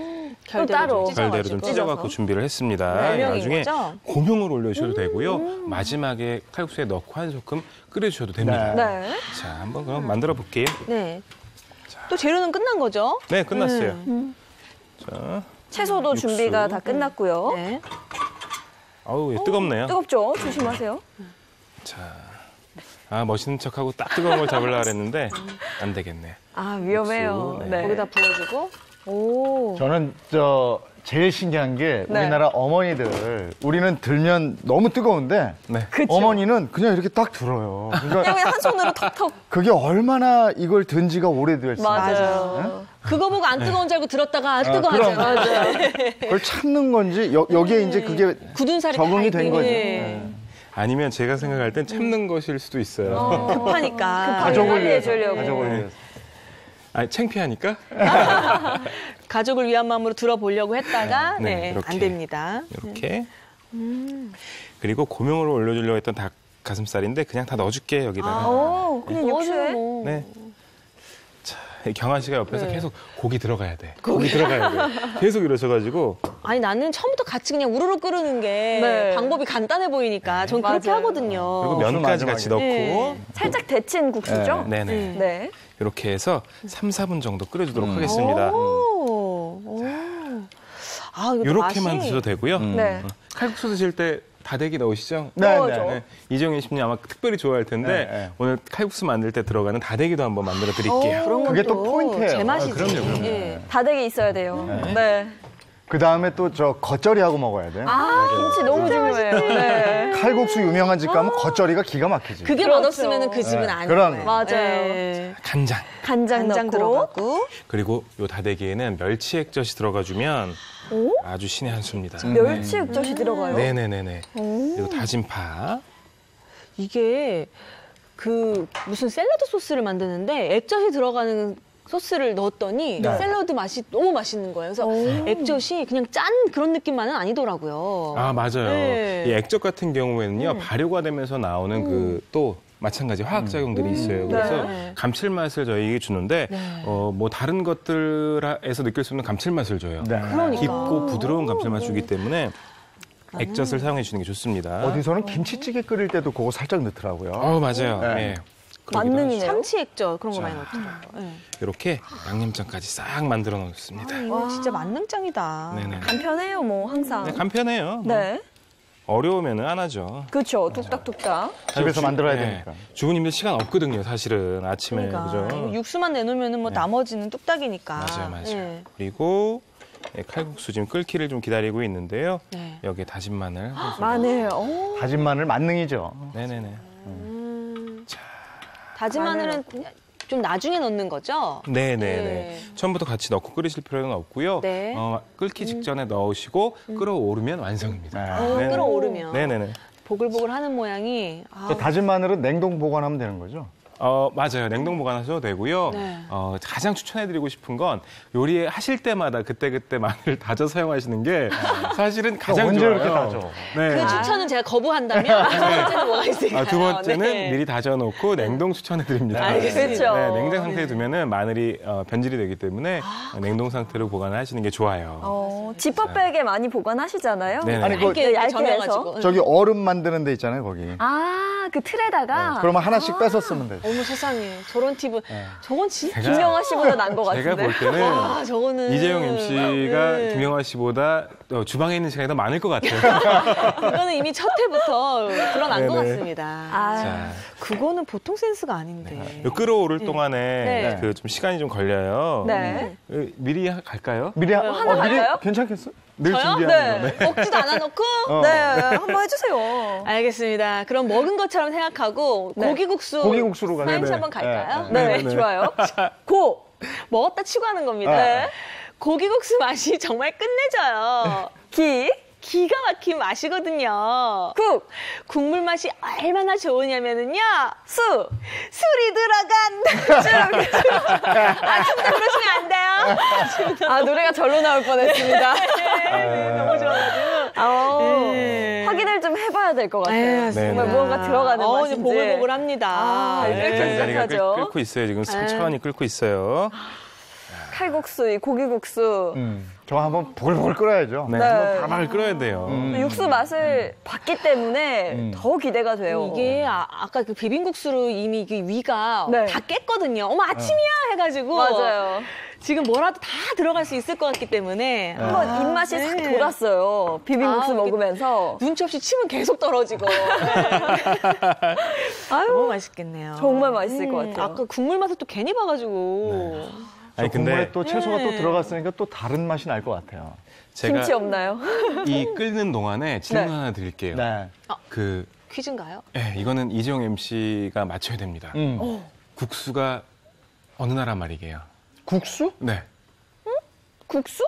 따로. 별대로 좀 찢어갖고 준비를 했습니다. 네, 나중에 거죠? 고명을 올려주셔도 되고요. 마지막에 칼국수에 넣고 한 소끔 끓여주셔도 됩니다. 네. 자, 한번 그럼 만들어 볼게요. 네. 또 재료는 끝난 거죠? 네, 끝났어요. 자, 채소도 육수. 준비가 다 끝났고요. 네. 아우, 뜨겁네요. 뜨겁죠? 조심하세요. 자, 멋있는 척하고 딱 뜨거운 걸 잡으려고 그랬는데 안 되겠네. 아, 위험해요. 육수, 네. 네. 거기다 부어주고. 오. 저는 제일 신기한 게 네. 우리나라 어머니들 우리는 들면 너무 뜨거운데 네. 어머니는 그냥 이렇게 딱 들어요. 그러니까 그냥 한 손으로 턱턱. 그게 얼마나 이걸 든 지가 오래됐어요. 맞아요. 그거 보고 안 뜨거운 줄 알고 들었다가 아, 뜨거워하잖아요. 그럼. 그걸 참는 건지 여기에 이제 그게 굳은 살이 적응이 다 된 있고. 거죠. 네. 네. 아니면 제가 생각할 땐 참는 것일 수도 있어요. 급하니까. 가족을 위해서. 해주려고. 가족을 네. 위해서. 창피하니까 가족을 위한 마음으로 들어보려고 했다가 네, 네, 이렇게. 안 됩니다. 이렇게. 그리고 고명으로 올려주려고 했던 닭 가슴살인데 그냥 다 넣어줄게 여기다가. 오, 그냥 육수에. 뭐. 네. 자, 경아 씨가 옆에서 네. 계속 고기 들어가야 돼. 고기 들어가야 돼. 계속 이러셔가지고 아니 나는 처음부터 같이 그냥 우르르 끓이는 게 네. 방법이 간단해 보이니까 전 그렇게 맞아요. 하거든요. 그리고 면까지 같이 넣고 네. 살짝 데친 국수죠? 네네. 네. 이렇게 해서 3, 4분 정도 끓여주도록 하겠습니다. 오. 아, 이거 이렇게만 맛이- 드셔도 되고요. 네. 칼국수 드실 때 다대기 넣으시죠? 네, 넣어줘. 네. 네. 이정현 셰프님 아마 특별히 좋아할 텐데 네, 네. 오늘 칼국수 만들 때 들어가는 다대기도 한번 만들어 드릴게요. 그런 그게 것도 또 포인트예요. 제 맛이지. 그럼요. 예. 다대기 있어야 돼요. 네. 그 다음에 또 겉절이하고 먹어야 돼요. 아, 김치 너무 중요해요. 네. 칼국수 유명한 집 가면 겉절이가 기가 막히지. 그게 그렇죠. 맛없으면 그 집은 네, 아니에요. 그런 맞아요. 예. 간장. 간장 간장 넣고. 들어가고. 그리고 요 다대기에는 멸치 액젓이 들어가주면 아주 신의 한 수입니다. 멸치 육젓이 들어가요. 네네네네. 그리고 다진 파. 이게 그 무슨 샐러드 소스를 만드는데 액젓이 들어가는 소스를 넣었더니 네. 샐러드 맛이 너무 맛있는 거예요. 그래서 액젓이 그냥 짠 그런 느낌만은 아니더라고요. 아, 맞아요. 네. 이 액젓 같은 경우에는요, 발효가 되면서 나오는 그 또 마찬가지 화학작용들이 있어요. 그래서 네. 감칠맛을 저희에게 주는데, 뭐 다른 것들에서 느낄 수 없는 감칠맛을 줘요. 네. 그러니까. 깊고 부드러운 감칠맛 주기 때문에 액젓을 사용해 주는 게 좋습니다. 어디서는 김치찌개 끓일 때도 그거 살짝 넣더라고요. 맞아요. 네. 네. 만능이네요. 참치 액젓 그런 거 많이 넣더라고요. 네. 이렇게 양념장까지 싹 만들어 놓습니다. 이거 진짜 만능짱이다. 네네. 간편해요, 뭐, 항상. 네, 간편해요. 네. 어려우면은 안 하죠. 그렇죠. 뚝딱뚝딱. 집에서 만들어야 네. 되니까. 주부님들 시간 없거든요, 사실은 아침에 그러니까 그죠? 이거 육수만 내놓으면 뭐 나머지는 뚝딱이니까. 맞아요. 네. 그리고 칼국수 지금 끓기를 좀 기다리고 있는데요. 네. 여기에 다진 마늘. 마늘. 오. 다진 마늘 만능이죠. 네네네. 다진 마늘은 좀 나중에 넣는 거죠? 네네네. 네. 처음부터 같이 넣고 끓이실 필요는 없고요. 네. 끓기 직전에 넣으시고 끓어오르면 완성입니다. 네네. 끓어오르면. 네네네. 보글보글 하는 모양이. 그 다진 마늘은 냉동 보관하면 되는 거죠? 맞아요. 냉동 보관하셔도 되고요. 네. 가장 추천해드리고 싶은 건 요리 하실 때마다 그때그때 마늘을 다져 사용하시는 게 사실은 가장 언제 좋아요. 이렇게 다져? 네. 그 추천은 제가 거부한다면 두 번째는 뭐가 있을까요? 두 번째는 네. 미리 다져놓고 냉동 추천해드립니다. 알겠습니다. 네, 냉장 상태에 두면은 마늘이 변질이 되기 때문에 냉동 상태로 보관을 하시는 게 좋아요. 지퍼백에 많이 보관하시잖아요. 네네. 아니, 그 얇게 얇게 점여가지고. 저기 얼음 만드는 데 있잖아요, 거기. 아, 그 틀에다가. 그러면 하나씩 뺏어 쓰면 되죠. 어머 세상에 저런 팁은 저건 진짜 제가- 김영하 씨보다 난 것 제가 같은데. 볼 때는 아 저거는 이재용 MC가 네. 김영하 씨보다 주방에 있는 시간이 더 많을 것 같아요. 그거는 이미 첫 해부터 드러난 것 네네. 같습니다. 아, 자, 그거는 보통 센스가 아닌데. 요 끓어오를 동안에 네. 그 좀 시간이 좀 걸려요. 네. 미리 갈까요? 미리 하나 갈까요? 괜찮겠어? 늘 저요? 준비하는 네. 거. 먹지도 않아놓고. 네, 한번 해주세요. 알겠습니다. 그럼 먹은 것처럼 생각하고 네. 고기국수 고기국수로 가요. 사임씨 네. 한번 갈까요? 네, 좋아요. 고! 먹었다 치고 하는 겁니다. 네. 고기국수 맛이 정말 끝내줘요. 기! 기가 막힌 맛이거든요. 국! 국물 맛이 얼마나 좋으냐면은요. 술이 들어간 춤도 그러시면 안 돼요. 아, 노래가 절로 나올 뻔했습니다. 네, 너무 좋아가지고. 네. 확인을 좀 해봐야 될 것 같아요. 네, 정말 네. 무언가 들어가는 맛인지. 이제 보글보글합니다. 아, 네. 된장자리가 시작하죠. 끓고 있어요. 지금 천천히 끓고 있어요. 칼국수, 이 고기국수. 저거 한번 보글보글 끓여야죠. 네, 네. 한번 바삭 끓여야 돼요. 육수 맛을 봤기 때문에 더 기대가 돼요. 이게 아까 그 비빔국수로 이미 그 위가 네. 다 깼거든요. 어머 아침이야 해가지고 맞아요. 지금 뭐라도 다 들어갈 수 있을 것 같기 때문에 한번 입맛이 싹 네. 돌았어요. 비빔국수 아, 먹으면서. 눈치 없이 침은 계속 떨어지고 너무 맛있겠네요. 정말 맛있을 것 같아요. 아까 국물 맛을 또 괜히 봐가지고 아니, 국물에 또 채소가 또 들어갔으니까 또 다른 맛이 날 것 같아요. 제가 김치 없나요? 이 끓는 동안에 질문 네. 하나 드릴게요. 네. 그, 퀴즈인가요? 이거는 이재용 MC가 맞춰야 됩니다. 국수가 어느 나라 말이게요? 국수? 네. 국수?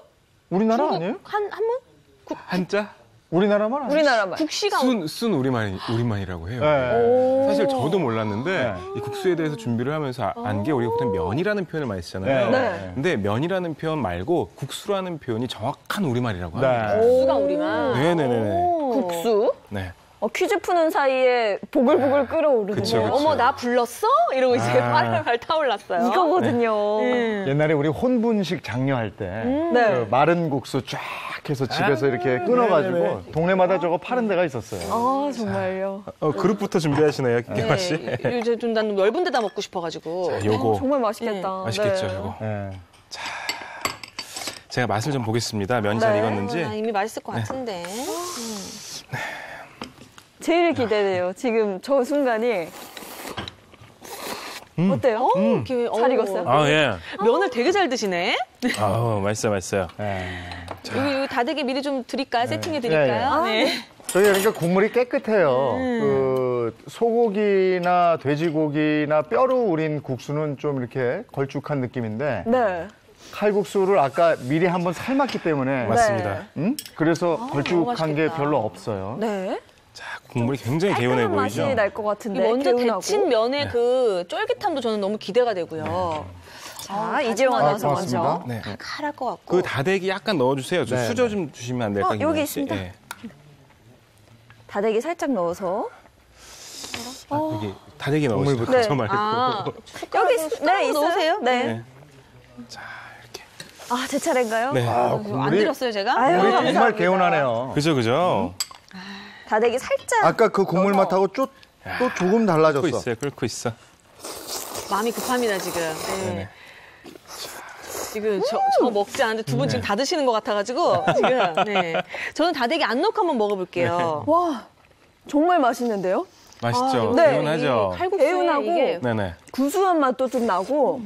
우리나라 아니에요? 한 번? 한자? 우리나라 말 아니에요? 우리나라 말. 국시가 순 우리말이라고 해요. 네. 사실 저도 몰랐는데 네. 이 국수에 대해서 준비를 하면서 안 게 우리가 보통 면이라는 표현을 많이 쓰잖아요. 네. 근데 면이라는 표현 말고 국수라는 표현이 정확한 우리말이라고 합니다. 네. 국수가 우리만. 네네네. 국수? 네. 퀴즈 푸는 사이에 보글보글 끓어오르네요. 그쵸, 그쵸. 어머 나 불렀어? 이러고 이제 활활 타올랐어요. 이거거든요. 옛날에 우리 혼분식 장려할 때 네. 그 마른 국수 쫙 해서 집에서 이렇게 끊어가지고 네네네. 동네마다 저거 파는 데가 있었어요. 아, 정말요. 그릇부터 준비하시나요, 김경아 씨? 이제 좀 난 얇은 데다 먹고 싶어가지고. 자, 요거 정말 맛있겠다. 맛있겠죠, 네. 요거. 네. 제가 맛을 좀 보겠습니다. 면이 잘 네. 익었는지. 나 이미 맛있을 것 같은데. 제일 기대돼요. 지금 저 순간이. 어때요? 이렇게, 잘 익었어요? 아, 예. 면을 되게 잘 드시네. 맛있어요. 네. 여기 다대기 미리 좀 드릴까요? 세팅해 드릴까요? 네. 저희 그러니까 국물이 깨끗해요. 그 소고기나 돼지고기나 뼈로 우린 국수는 좀 이렇게 걸쭉한 느낌인데 네. 칼국수를 아까 미리 한번 삶았기 때문에 맞습니다. 그래서 너무 걸쭉한 게 맛있겠다. 별로 없어요. 네. 자, 국물이 굉장히 개운해 깔끔한 맛이 보이죠? 날 것 같은데. 먼저 개운하고. 데친 면의 그 쫄깃함도 저는 너무 기대가 되고요. 자, 이재용 아나운서 고맙습니다. 먼저. 네. 칼할 것 같고. 그 다대기 약간 넣어주세요. 좀 네, 수저 네. 좀 주시면 안 될까요? 여기 김경아 씨? 있습니다. 예. 다대기 살짝 넣어서. 여기 다대기 넣으시죠. 국물부터. 네. 저 말고. 여기 숟가락으로 넣으세요? 네. 네. 자, 이렇게. 아, 제 차례인가요? 네. 안 드렸어요, 제가? 아유, 국물이 정말 감사합니다. 개운하네요. 그죠? 다대기 살짝. 아까 그 국물 넣어서. 맛하고 또 조금 끓고 달라졌어. 있어요. 끓고 있어. 마음이 급합니다, 지금. 네. 네네. 지금 저 먹지 않는데 두 분 지금 다 드시는 것 같아가지고 지금. 네. 저는 다대기 안 넣고 한번 먹어볼게요. 와, 정말 맛있는데요? 맛있죠? 네. 개운하죠? 칼국수에 개운하고 이게 네네. 구수한 맛도 좀 나고.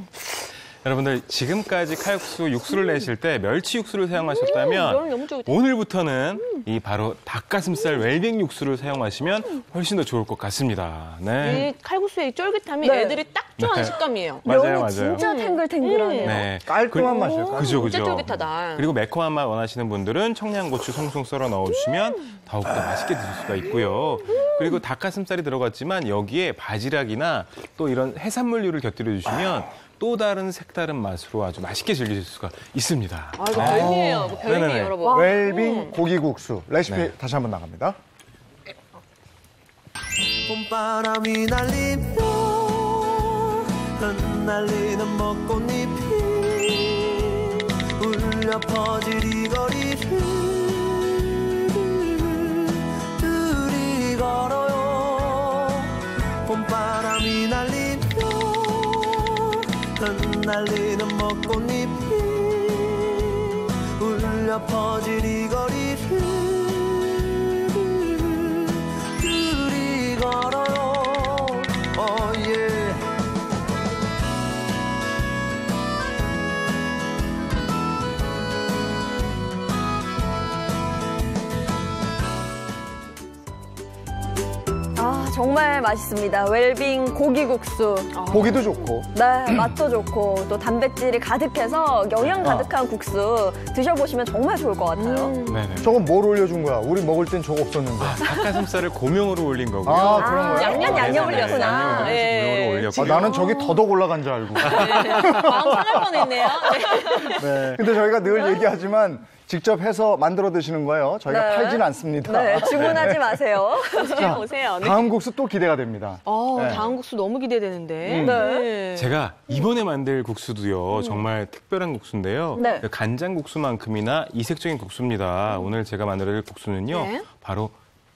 여러분들 지금까지 칼국수 육수를 내실 때 멸치 육수를 면을 사용하셨다면 너무 쫄깃해. 오늘부터는 이 바로 닭가슴살 웰빙 육수를 사용하시면 훨씬 더 좋을 것 같습니다. 네. 이 칼국수의 이 쫄깃함이 네. 애들이 딱 좋아하는 네. 식감이에요. 맞아요, 면이 맞아요. 진짜 탱글탱글하네요. 네. 깔끔한 맛이에요. 깔끔한 그죠, 진짜 그죠. 쫄깃하다. 그리고 매콤한 맛 원하시는 분들은 청양고추 송송 썰어 넣어주시면 더욱더 맛있게 드실 수가 있고요. 그리고 닭가슴살이 들어갔지만 여기에 바지락이나 또 이런 해산물류를 곁들여 주시면 또 다른 색다른 맛으로 아주 맛있게 즐기실 수가 있습니다. 아, 이거 별미예요. 이거 별미예요, 네네네. 여러분. 웰빙 고기국수 레시피 네. 다시 한번 나갑니다. 봄바람이 날리며 흩날리는 벚꽃잎이 울려 퍼질 이 거리를 둘이 걸어요. 봄바람이 날리며 흩날리는 벚꽃잎이 울려 퍼질 이 거리를 둘이 걸어요. 예. 정말 맛있습니다. 웰빙 고기국수. 보기도 좋고. 네, 맛도 좋고 또 단백질이 가득해서 영양 가득한 국수 드셔보시면 정말 좋을 것 같아요. 네네. 저건 뭘 올려준 거야? 우리 먹을 땐 저거 없었는데. 닭가슴살을 고명으로 올린 거고요. 아, 그런 거야? 양념 올렸구나. 양념을 예. 고명으로 올렸고. 나는 저기 더덕 올라간 줄 알고. 마음 상할 뻔했네요. 네. 근데 저희가 늘 얘기하지만 직접 해서 만들어 드시는 거예요. 저희가 네. 팔지는 않습니다. 네, 주문하지 마세요. 자, 오세요. 네. 다음 국수 또 기대가 됩니다. 네. 다음 국수 너무 기대되는데. 네. 제가 이번에 만들 국수도요, 정말 특별한 국수인데요. 네. 간장 국수만큼이나 이색적인 국수입니다. 오늘 제가 만들어드릴 국수는요, 네. 바로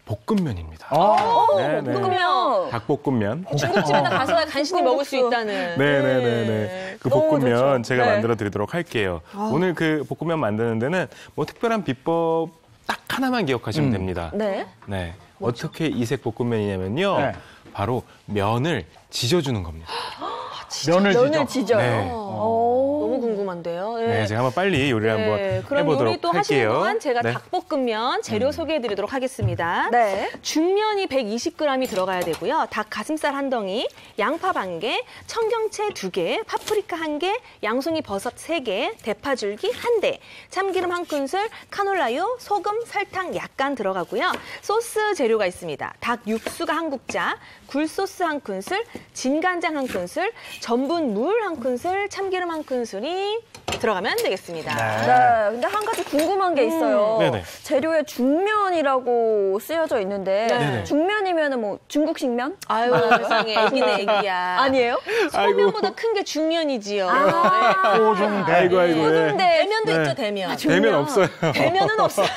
볶음면입니다. 아, 볶음면. 닭볶음면. 중국집에 가서 간신히 먹을 수 있다는. 네네네네. 그 너무 볶음면 좋죠. 제가 네. 만들어 드리도록 할게요. 오늘 그 볶음면 만드는 데는 뭐 특별한 비법 딱 하나만 기억하시면 됩니다. 네. 네. 어떻게 이색 볶음면이냐면요. 네. 바로 면을 지져주는 겁니다. 면을 면을 지져. 지져요. 네. 너무 궁금한데요. 네, 제가 한번 빨리 요리를 한번 그럼 해보도록 요리 또 하시는 할게요. 동안 제가 네. 닭볶음면 재료 소개해드리도록 하겠습니다. 네. 중면이 120g이 들어가야 되고요. 닭 가슴살 한 덩이, 양파 반 개, 청경채 2개, 파프리카 1개, 양송이 버섯 3개, 대파 줄기 1대, 참기름 1큰술, 카놀라유, 소금, 설탕 약간 들어가고요. 소스 재료가 있습니다. 닭 육수가 1국자, 굴소스 1큰술, 진간장 1큰술, 전분 물 1큰술, 참기름 1큰술이 들어가면 되겠습니다. 네, 근데 한 가지 궁금한 게 있어요. 네네. 재료에 중면이라고 쓰여져 있는데 네네. 중면이면 뭐 중국식 면? 아유, 세상에, 애기네, 애기야. 아니에요? 소면보다 큰 게 중면이지요. 소중대. 아이고, 아이고. 소중대. 대면도 네. 있죠, 대면. 대면 없어요. 대면은 없어요.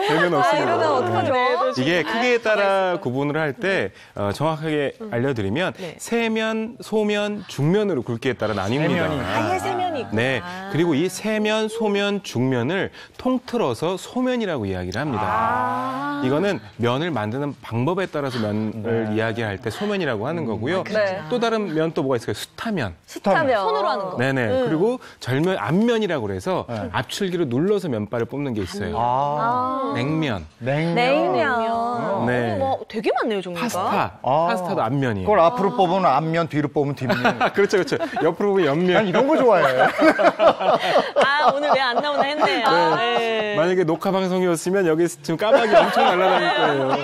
대면 아, 없습니다. 이러면 어떡하죠? 이게 크기에 따라 구분을 할 때 정확하게 알려드리면 네. 세면, 소면, 중면으로 굵기에 따라 나뉩니다. 아예 세면이 있구나. 네, 그리고 이 세면, 소면, 중면을 통틀어서 소면이라고 이야기를 합니다. 이거는 면을 만드는 방법에 따라서 면을 이야기할 때 소면이라고 하는 거고요. 네. 또 다른 면 또 뭐가 있을까요? 수타면. 수타면. 손으로 하는 거. 네네. 그리고 절면, 앞면이라고 그래서 압출기로 눌러서 면발을 뽑는 게 있어요. 아, 냉면, 냉면. 네. 뭐 되게 많네요, 종류가. 파스타. 아. 파스타도 앞면이에요. 그걸 앞으로 뽑으면 앞면, 뒤로 뽑으면 뒷면. 그렇죠, 그렇죠. 옆으로 보면 옆면. 난 이런 거 좋아해. 아, 오늘 왜 안 나오나 했네요. 네. 만약에 녹화 방송이었으면 여기 지금 까마귀 엄청 날아다닐 거예요.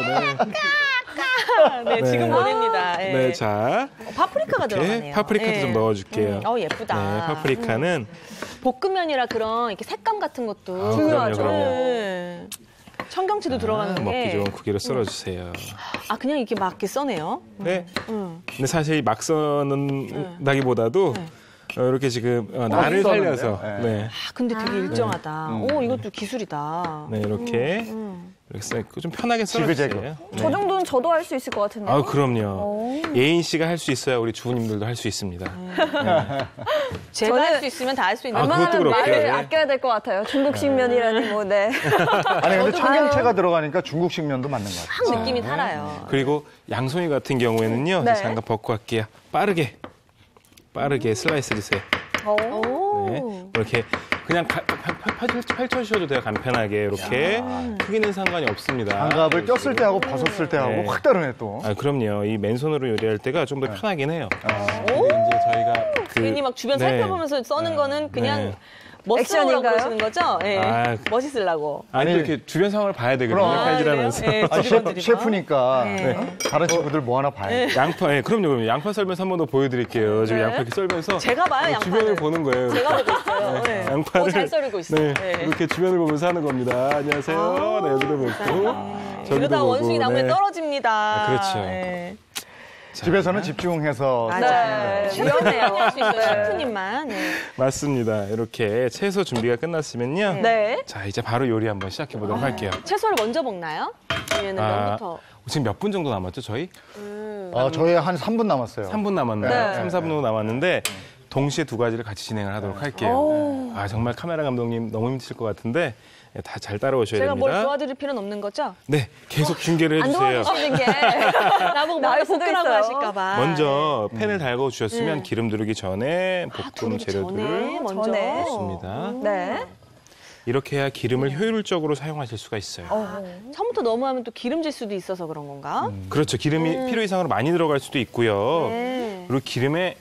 네, 지금 네. 보냅니다. 네. 네, 자. 파프리카가 이렇게 들어가네요. 파프리카도 네. 좀 넣어줄게요. 예쁘다. 네, 파프리카는 볶음면이라 그런 이렇게 색감 같은 것도 중요하죠. 그럼요. 네. 청경채도 들어가는 먹기 게. 좋은 국기를 썰어주세요. 아, 그냥 이렇게 막 이렇게 써네요. 네. 근데 사실 막 써는다기보다도 이렇게 지금 날을 써는데요? 살려서 네. 아, 근데 되게 일정하다. 오, 이것도 기술이다. 네, 이렇게 이렇게 써있고 좀 편하게 지그재그. 썰어주세요. 저 정도는 저도 할 수 있을 것 같은데. 아, 그럼요. 예인 씨가 할 수 있어야 우리 주부님들도 할 수 있습니다. 제가 저는- 할 수 있으면 다 할 수 있는. 아, 그것도 웬만하면 그렇고요. 말을 네. 아껴야 될 것 같아요. 중국식 면이라니 뭐, 네. 아니, 근데 청경채가 들어가니까 중국식 면도 맞는 것 같아요. 확 느낌이 살아요. 그리고 양송이 같은 경우에는요. 네. 잠깐 벗고 할게요. 빠르게 슬라이스 주세요. 오. 네. 이렇게 그냥 펼쳐주셔도 돼요. 간편하게 이렇게 크기는 상관이 없습니다. 장갑을 꼈을 때 하고 벗었을 때 하고 네. 확 다르네 또. 아, 그럼요. 이 맨손으로 요리할 때가 좀 더 편하긴 해요. 근데 이제 저희가 괜히 막 주변 네. 살펴보면서 써는 거는 그냥 네. 멋스러우라고 액션인가요? 그러시는 거죠? 예. 아, 멋있으려고. 아니 아니, 이렇게 주변 상황을 봐야 되거든요. 그럼. 칼질하면서. 그래요? 예, 아, 드리번. 셰프니까 네. 다른 친구들 뭐 하나 봐야 돼. 양파, 그럼요. 양파 썰면서 한 번 더 보여드릴게요. 지금 네. 양파 이렇게 썰면서 제가 봐요, 양파를. 주변을 보는 거예요. 제가 보고 있어요. 네. 양파를 잘 썰리고 있어요. 네, 네. 이렇게 주변을 보면서 하는 겁니다. 안녕하세요. 네, 여기도 보고 저기도 이러다 보고. 원숭이 나무에 네. 떨어집니다. 아, 그렇죠. 네. 집에서는 집중해서 네, 위험해요. 할 수 있어요. 셰프님만. 네. 맞습니다. 이렇게 채소 준비가 끝났으면요. 네. 자, 이제 바로 요리 한번 시작해 보도록 할게요. 채소를 먼저 먹나요? 아니면 면부터? 지금 몇 분 정도 남았죠, 저희? 저희 한 3분 남았어요. 3분 남았나요? 네. 3, 4분 정도 남았는데 동시에 두 가지를 같이 진행을 하도록 할게요. 아, 정말 카메라 감독님 너무 힘드실 것 같은데 다 잘 따라오셔야 제가 뭘 됩니다. 도와드릴 필요는 없는 거죠? 네, 계속 중계를 안 해주세요. 도와주시는 게. 나보고 나을 먼저 수도 볶으라고 있어요. 하실까봐. 먼저 팬을 달궈 주셨으면 네. 기름 두르기 전에 볶음 두르기 재료들을 전에 먼저. 전에. 넣습니다. 네. 이렇게 해야 기름을 효율적으로 사용하실 수가 있어요. 처음부터 너무 하면 또 기름질 수도 있어서 그런 건가? 그렇죠. 기름이 필요 이상으로 많이 들어갈 수도 있고요. 네. 그리고 기름의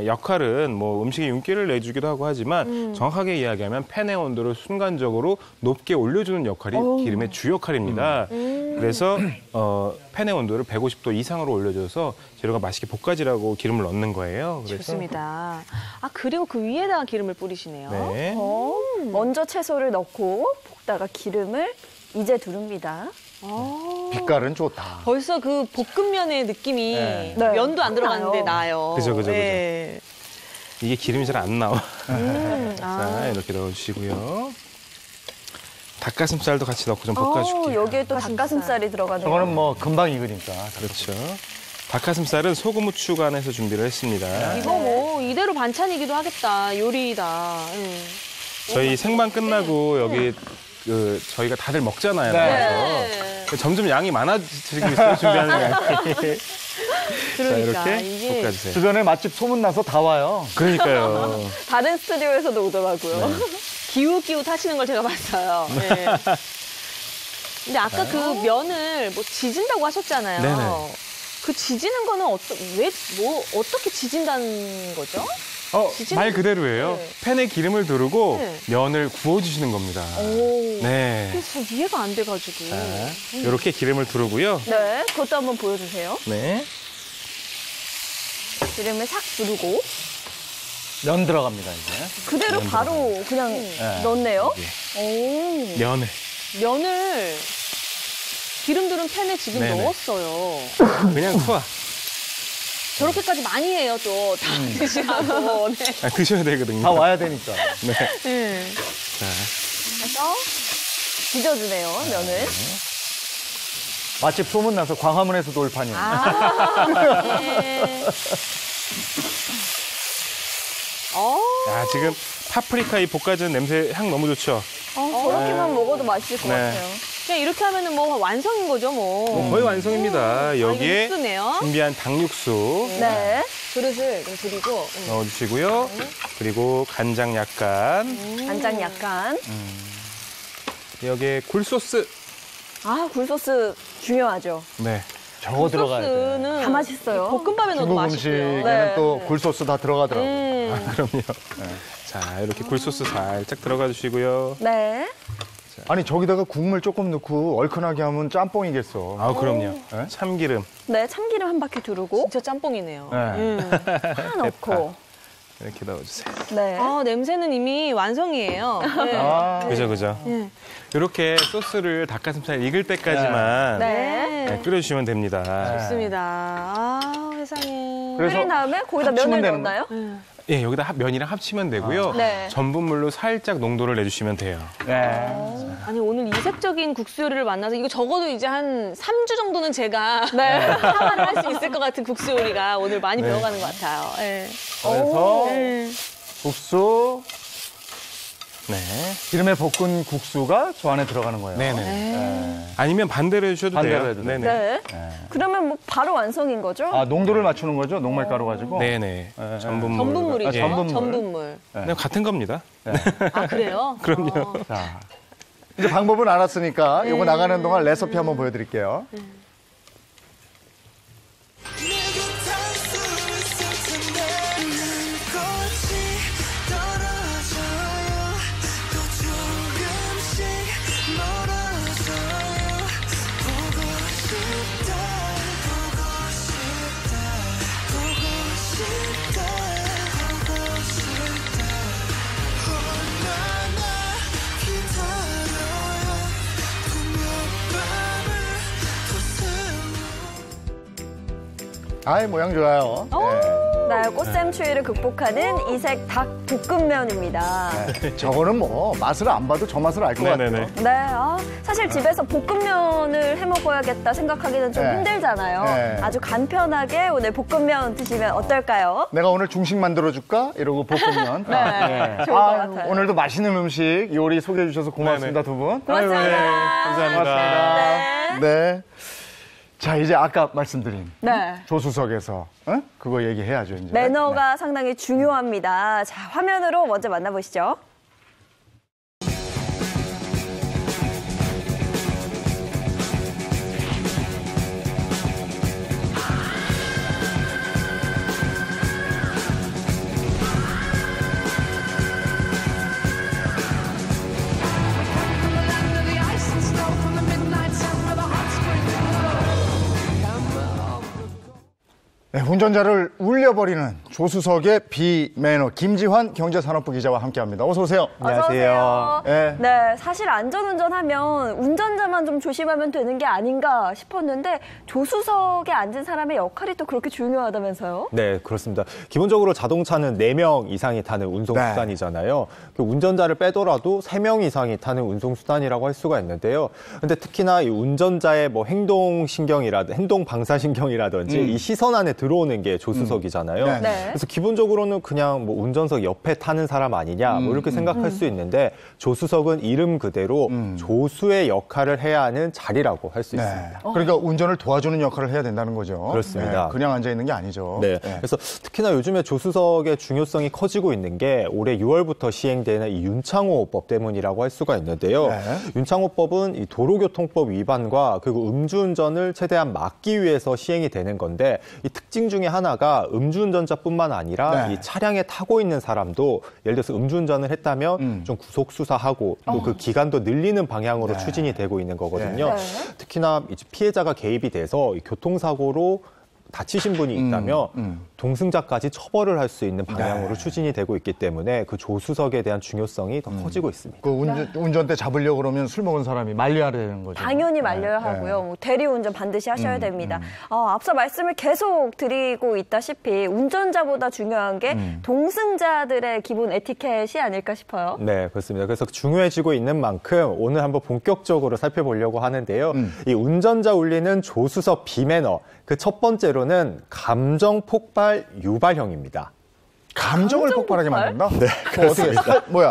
역할은 뭐 음식에 윤기를 내주기도 하고 하지만 정확하게 이야기하면 팬의 온도를 순간적으로 높게 올려주는 역할이 기름의 주 역할입니다. 그래서 팬의 온도를 150도 이상으로 올려줘서 재료가 맛있게 볶아지라고 기름을 넣는 거예요. 그래서 좋습니다. 아, 그리고 그 위에다가 기름을 뿌리시네요. 네. 먼저 채소를 넣고 볶다가 기름을 이제 두릅니다. 빛깔은 좋다. 벌써 그 볶음면의 느낌이 네. 네. 면도 안 들어갔는데 나요. 나요. 그죠. 네. 이게 기름이 잘 안 나와. 아. 자, 이렇게 넣어주시고요. 닭가슴살도 같이 넣고 좀 볶아줄게요. 여기에 또 닭가슴살이 들어가네요. 저거는 뭐 금방 익으니까. 그렇죠. 닭가슴살은 소금 후추 간에서 준비를 했습니다. 이거 뭐 이대로 반찬이기도 하겠다. 요리다. 저희 생방 끝나고 여기 저희가 다들 먹잖아요. 네. 그래서 점점 양이 많아지고 있어요. 준비하는 양이. 그러니까 자, 이렇게 이게 볶아주세요. 주변에 맛집 소문나서 다 와요. 그러니까요. 다른 스튜디오에서도 오더라고요. 기웃기웃 하시는 걸 제가 봤어요. 네. 근데 아까 그 면을 뭐 지진다고 하셨잖아요. 네네. 그 지지는 거는 어떻게 지진다는 거죠? 말 그대로예요. 네. 팬에 기름을 두르고 네. 면을 구워주시는 겁니다. 네. 그래서 이해가 안 돼가지고. 자, 이렇게 기름을 두르고요. 네, 그것도 한번 보여주세요. 네. 기름을 싹 두르고 면 들어갑니다, 이제. 그대로 바로 그냥 넣네요. 오. 면을. 면을 기름 두른 팬에 지금 네네. 넣었어요. 그냥 투하. 저렇게까지 많이 해요, 또. 다 드시라고. 네. 드셔야 되거든요. 다 와야 되니까. 네. 네. 자, 그래서 빚어주네요, 면을. 맛집 소문나서 광화문에서도 올 판이에요. 네. 야, 지금 파프리카 이 볶아지는 냄새 향 너무 좋죠? 저렇게만 먹어도 맛있을 것 네. 같아요. 그냥 이렇게 하면은 뭐 완성인 거죠, 뭐. 거의 완성입니다. 여기에 이거 육수네요. 준비한 닭육수 네. 그릇을 좀 드리고. 넣어주시고요. 그리고 간장 약간, 간장 약간. 여기에 굴소스. 굴소스 중요하죠. 네. 저거 들어가야 돼. 소스는 다 맛있어요. 볶음밥에 넣어도 중국 맛있고요. 음식에는 네. 또 굴소스 다 들어가더라고요. 그럼요. 자, 이렇게 굴소스 살짝 들어가 주시고요. 네. 아니, 저기다가 국물 조금 넣고 얼큰하게 하면 짬뽕이겠어. 아, 그럼요. 네? 참기름 네, 참기름 한 바퀴 두르고 진짜 짬뽕이네요. 네. 파 넣고. 이렇게 넣어주세요. 네. 냄새는 이미 완성이에요. 네. 아, 그죠. 이렇게 소스를 닭가슴살 익을 때까지만 네. 네, 끓여주시면 됩니다. 좋습니다. 세상에. 그래서 끓인 다음에 거기다 합치면 면을 되는 넣나요? 예, 여기다 면이랑 합치면 되고요. 네. 전분물로 살짝 농도를 내주시면 돼요. 네. 아니, 오늘 이색적인 국수 요리를 만나서 이거 적어도 이제 한 3주 정도는 제가 네. 사과를 할 수 있을 것 같은 국수 요리가 오늘 많이 배워가는 것 같아요. 네. 그래서 네. 국수, 네. 기름에 볶은 국수가 저 안에 들어가는 거예요. 네네. 아니면 반대로 해주셔도 반대로 돼요. 해도 돼요. 네네. 네. 그러면 뭐 바로 완성인 거죠? 농도를 맞추는 거죠? 녹말가루 가지고? 네네. 전분물. 전분물이죠. 예. 전분물. 네, 같은 겁니다. 아, 그래요? 그럼요. 자, 이제 방법은 알았으니까 이거 나가는 동안 레시피 한번 보여드릴게요. 내게 탈수 있을 텐데 꽃이 떨어져요 또 조금씩 멀어져요 보고 싶다 보고 싶다 보고 싶다 보고 싶다 얼마나 기다려요 분명 밤을 더 세워 모양 좋아요. 네, 꽃샘추위를 극복하는 이색 닭 볶음면입니다. 네. 저거는 뭐 맛을 안 봐도 저 맛을 알 것 같아요. 네네네. 네, 사실 집에서 볶음면을 해 먹어야겠다 생각하기는 좀 네. 힘들잖아요. 네. 아주 간편하게 오늘 볶음면 드시면 어떨까요? 내가 오늘 중식 만들어줄까? 이러고 볶으면. 네, 좋을 것 같아요. 오늘도 맛있는 음식 요리 소개해 주셔서 고맙습니다, 두 분. 고맙습니다. 감사합니다. 네. 자, 이제 아까 말씀드린 네. 조수석에서 그거 얘기해야죠, 이제. 매너가 상당히 중요합니다. 자, 화면으로 먼저 만나보시죠. 운전자를 울려버리는 조수석의 비매너 김지환 경제산업부 기자와 함께합니다. 어서 오세요. 안녕하세요. 네. 네, 사실 안전운전하면 운전자만 좀 조심하면 되는 게 아닌가 싶었는데 조수석에 앉은 사람의 역할이 또 그렇게 중요하다면서요? 네, 그렇습니다. 기본적으로 자동차는 4명 이상이 타는 운송수단이잖아요. 그 운전자를 빼더라도 3명 이상이 타는 운송수단이라고 할 수가 있는데요. 근데 특히나 이 운전자의 뭐 행동 방사신경이라든지 이 시선 안에 들어오는 게 조수석이잖아요. 네. 그래서 기본적으로는 그냥 뭐 운전석 옆에 타는 사람 아니냐 뭐 이렇게 생각할 수 있는데 조수석은 이름 그대로 조수의 역할을 해야 하는 자리라고 할 수 있습니다. 그러니까 운전을 도와주는 역할을 해야 된다는 거죠. 그렇습니다. 네, 그냥 앉아 있는 게 아니죠. 네. 그래서 특히나 요즘에 조수석의 중요성이 커지고 있는 게 올해 6월부터 시행되는 이 윤창호법 때문이라고 할 수가 있는데요. 네. 윤창호법은 이 도로교통법 위반과 그리고 음주운전을 최대한 막기 위해서 시행이 되는 건데 이 특징 중에 하나가 음주운전자뿐만 아니라 네. 이 차량에 타고 있는 사람도 예를 들어서 음주운전을 했다면 좀 구속 수사하고 또 그 기간도 늘리는 방향으로 추진이 되고 있는 거거든요. 네. 특히나 이제 피해자가 개입이 돼서 이 교통사고로 다치신 분이 있다면 동승자까지 처벌을 할 수 있는 방향으로 추진이 되고 있기 때문에 그 조수석에 대한 중요성이 더 커지고 있습니다. 그 운전대 잡으려고 그러면 술 먹은 사람이 말려야 되는 거죠. 당연히 말려야 하고요. 뭐 대리운전 반드시 하셔야 됩니다. 앞서 말씀을 계속 드리고 있다시피 운전자보다 중요한 게 동승자들의 기본 에티켓이 아닐까 싶어요. 네, 그렇습니다. 그래서 중요해지고 있는 만큼 오늘 한번 본격적으로 살펴보려고 하는데요. 이 운전자 울리는 조수석 비매너, 그 첫 번째로는 감정 폭발 유발형입니다. 감정을 폭발하게 만든다? 네. 어떻게,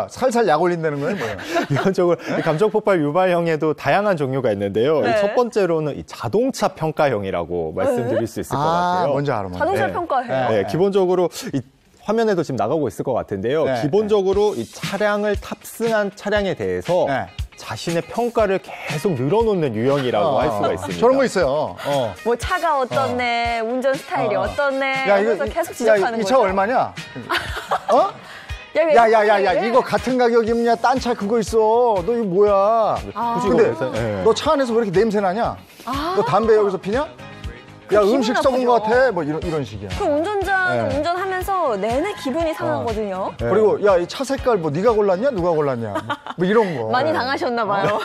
살살 약 올린다는 거예요? 뭐야? 기본적으로 이 감정 폭발 유발형에도 다양한 종류가 있는데요. 네. 첫 번째로는 이 자동차 평가형이라고 말씀드릴 수 있을 것 같아요. 뭔지 알아. 자동차 네. 평가해요. 네, 기본적으로 이 화면에도 지금 나가고 있을 것 같은데요. 네, 기본적으로 이 차량을 탑승한 차량에 대해서 네. 자신의 평가를 계속 늘어놓는 유형이라고 할 수가 있습니다. 저런 거 있어요. 뭐 차가 어떻네, 운전 스타일이 어떻네, 야, 그래서 계속 지적하는 이 거죠. 차 얼마냐? 어? 야, 이거 같은 가격이면 딴 차 그거 있어. 너 이거 뭐야? 근데 네. 너 차 안에서 왜 이렇게 냄새 나냐? 너 담배 여기서 피냐? 야, 음식 썩은 것 같아. 뭐 이런 식이야. 그 운전자는 네. 운전하면서 내내 기분이 상하거든요. 그리고 야, 이 차 색깔 뭐 네가 골랐냐? 누가 골랐냐? 뭐 이런 거. 많이 당하셨나 봐요.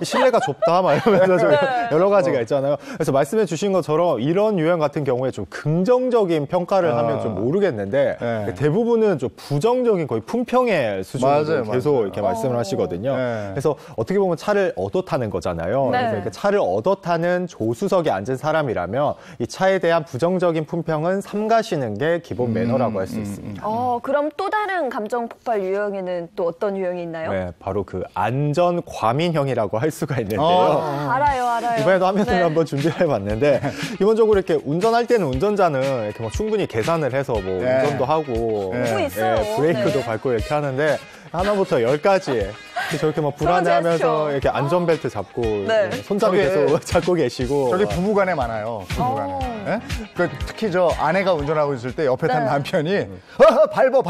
실내가 좁다 막 이러면서 좀 여러 가지가 있잖아요. 그래서 말씀해 주신 것처럼 이런 유형 같은 경우에 좀 긍정적인 평가를 하면 좀 모르겠는데 네. 대부분은 좀 부정적인 거의 품평의 수준으로 맞아요, 계속 맞아요. 이렇게 말씀을 하시거든요. 네. 그래서 어떻게 보면 차를 얻어 타는 거잖아요. 네. 그래서 이렇게 차를 얻어 타는 조수석에 앉은 사람이라면 이 차에 대한 부정적인 품평은 삼가시는 게 기본 매너라고 할 수 있습니다. 그럼 또 다른 감정 폭발 유형에는 또 어떤 유형이 있나요? 네, 바로 그 안전 과민형이라고 할 수가 있는데요. 알아요. 이번에도 화면을 네. 한번 준비해봤는데 기본적으로 이렇게 운전할 때는 운전자는 이렇게 뭐 충분히 계산을 해서 뭐 네. 운전도 하고 하고 있어요. 브레이크도 네. 밟고 이렇게 하는데 하나부터 10까지 저렇게 막 불안해하면서 제스처. 이렇게 안전벨트 잡고 네. 손잡이 저게- 계속 잡고 계시고 저게 부부간에 많아요. 부부간에. 예? 그 특히 저 아내가 운전하고 있을 때 옆에 탄 네. 남편이 밟어.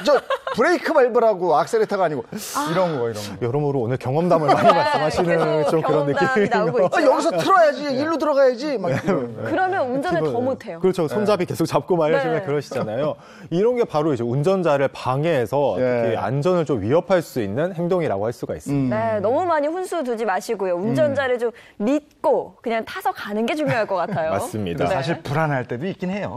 저 브레이크 밟으라고 악셀레터가 아니고 이런 거. 여러모로 오늘 경험담을 많이 말씀하시는 좀 그런 경험담이 느낌이 나오고 있죠. 여기서 틀어야지. 일로 들어가야지. 막 이런 거. 그러면 운전을 더 못해요. 그렇죠. 손잡이 계속 잡고 막 이러시면 네. 그러시잖아요. 이런 게 바로 이제 운전자를 방해해서 예. 특히 안전을 좀 위협할 수 있는 행동이라고 할 수가 있습니다. 네, 너무 많이 훈수 두지 마시고요. 운전자를 좀 믿고 그냥 타서 가는 게 중요할 것 같아요. 맞습니다. 네. 사실 불안할 때도 있긴 해요.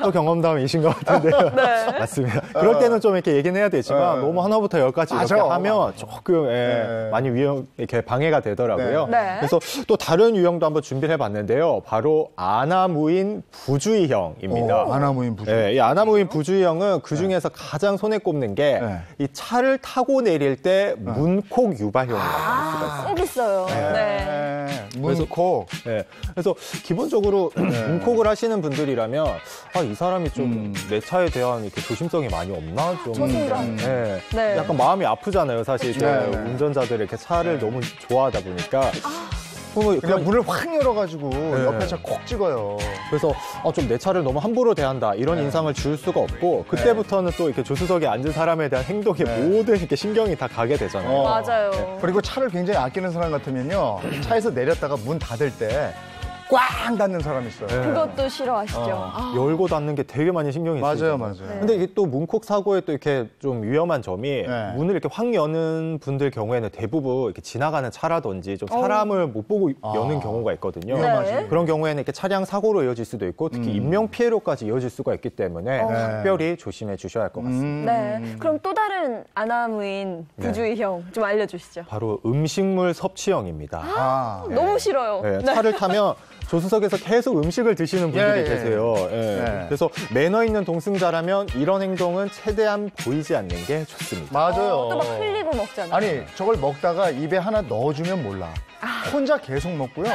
또 경험담이신 것 같은데요. 네. 맞습니다. 그럴 때는 좀 이렇게 얘기는 해야 되지만 너무 하나부터 10까지 이렇게 맞아. 하면 조금 네. 많이 이렇게 방해가 되더라고요. 네. 그래서 또 다른 유형도 한번 준비를 해봤는데요. 바로 아나무인 부주의형입니다. 아나무인 부주의. 네, 이 아나무인 부주의형은 그 중에서 가장 손에 꼽는 게 이 차를 타고 내릴 때 문콕 유발형이라고 할 수가 있어요. 꼭 있어요. 네. 문콕. 네. 그래서 기본적으로 문콕을 하시는 분들이라면 이 사람이 좀 내 차에 대한 이렇게 조심성이 많이 없나? 좀 저승이랑. 네. 네. 약간 마음이 아프잖아요, 사실. 네. 운전자들이 이렇게 차를 너무 좋아하다 보니까. 그냥 문을 확 열어가지고 옆에 차 콕 찍어요. 그래서 좀 내 차를 너무 함부로 대한다 이런 인상을 줄 수가 없고 그때부터는 또 이렇게 조수석에 앉은 사람에 대한 행동에 모든 이렇게 신경이 다 가게 되잖아요. 맞아요. 그리고 차를 굉장히 아끼는 사람 같으면요. 차에서 내렸다가 문 닫을 때 꽝 닫는 사람 있어요. 그것도 싫어하시죠? 열고 닫는 게 되게 많이 신경이 쓰이죠. 맞아요. 근데 이게 또 문콕 사고에 또 이렇게 좀 위험한 점이 네. 문을 이렇게 확 여는 분들 경우에는 대부분 이렇게 지나가는 차라든지 좀 사람을 못 보고 여는 경우가 있거든요. 네. 그런 경우에는 이렇게 차량 사고로 이어질 수도 있고 특히 인명 피해로까지 이어질 수가 있기 때문에 특별히 조심해 주셔야 할 것 같습니다. 네. 그럼 또 다른 아나무인 부주의형 좀 알려주시죠. 바로 음식물 섭취형입니다. 너무 싫어요. 네, 차를 타면 조수석에서 계속 음식을 드시는 분들이 계세요. 그래서 매너 있는 동승자라면 이런 행동은 최대한 보이지 않는 게 좋습니다. 맞아요. 또 막 흘리고 먹잖아요. 아니 저걸 먹다가 입에 하나 넣어주면 몰라. 혼자 계속 먹고요.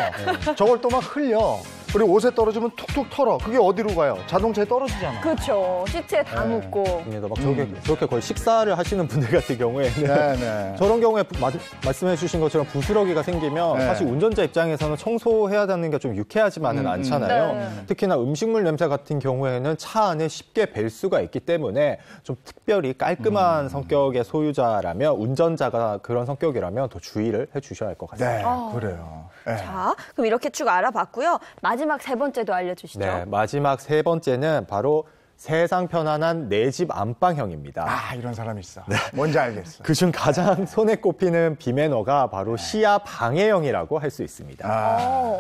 저걸 또 막 흘려. 그리고 옷에 떨어지면 툭툭 털어. 그게 어디로 가요? 자동차에 떨어지잖아. 그렇죠. 시트에 다 묻고. 맞습니다. 막 저렇게 거의 식사를 하시는 분들 같은 경우에는 네네. 저런 경우에 말씀해 주신 것처럼 부스러기가 생기면 네. 사실 운전자 입장에서는 청소해야 되는 게 좀 유쾌하지만은 않잖아요. 네. 특히나 음식물 냄새 같은 경우에는 차 안에 쉽게 벨 수가 있기 때문에 좀 특별히 깔끔한 성격의 소유자라면 운전자가 그런 성격이라면 더 주의를 해 주셔야 할 것 같습니다. 네, 그래요. 네. 자, 그럼 이렇게 쭉 알아봤고요. 마지막 세 번째도 알려주시죠. 네, 마지막 세 번째는 바로 세상 편안한 내 집 안방형입니다. 이런 사람이 있어. 뭔지 알겠어. 그중 가장 손에 꼽히는 비매너가 바로 시야 방해형이라고 할 수 있습니다.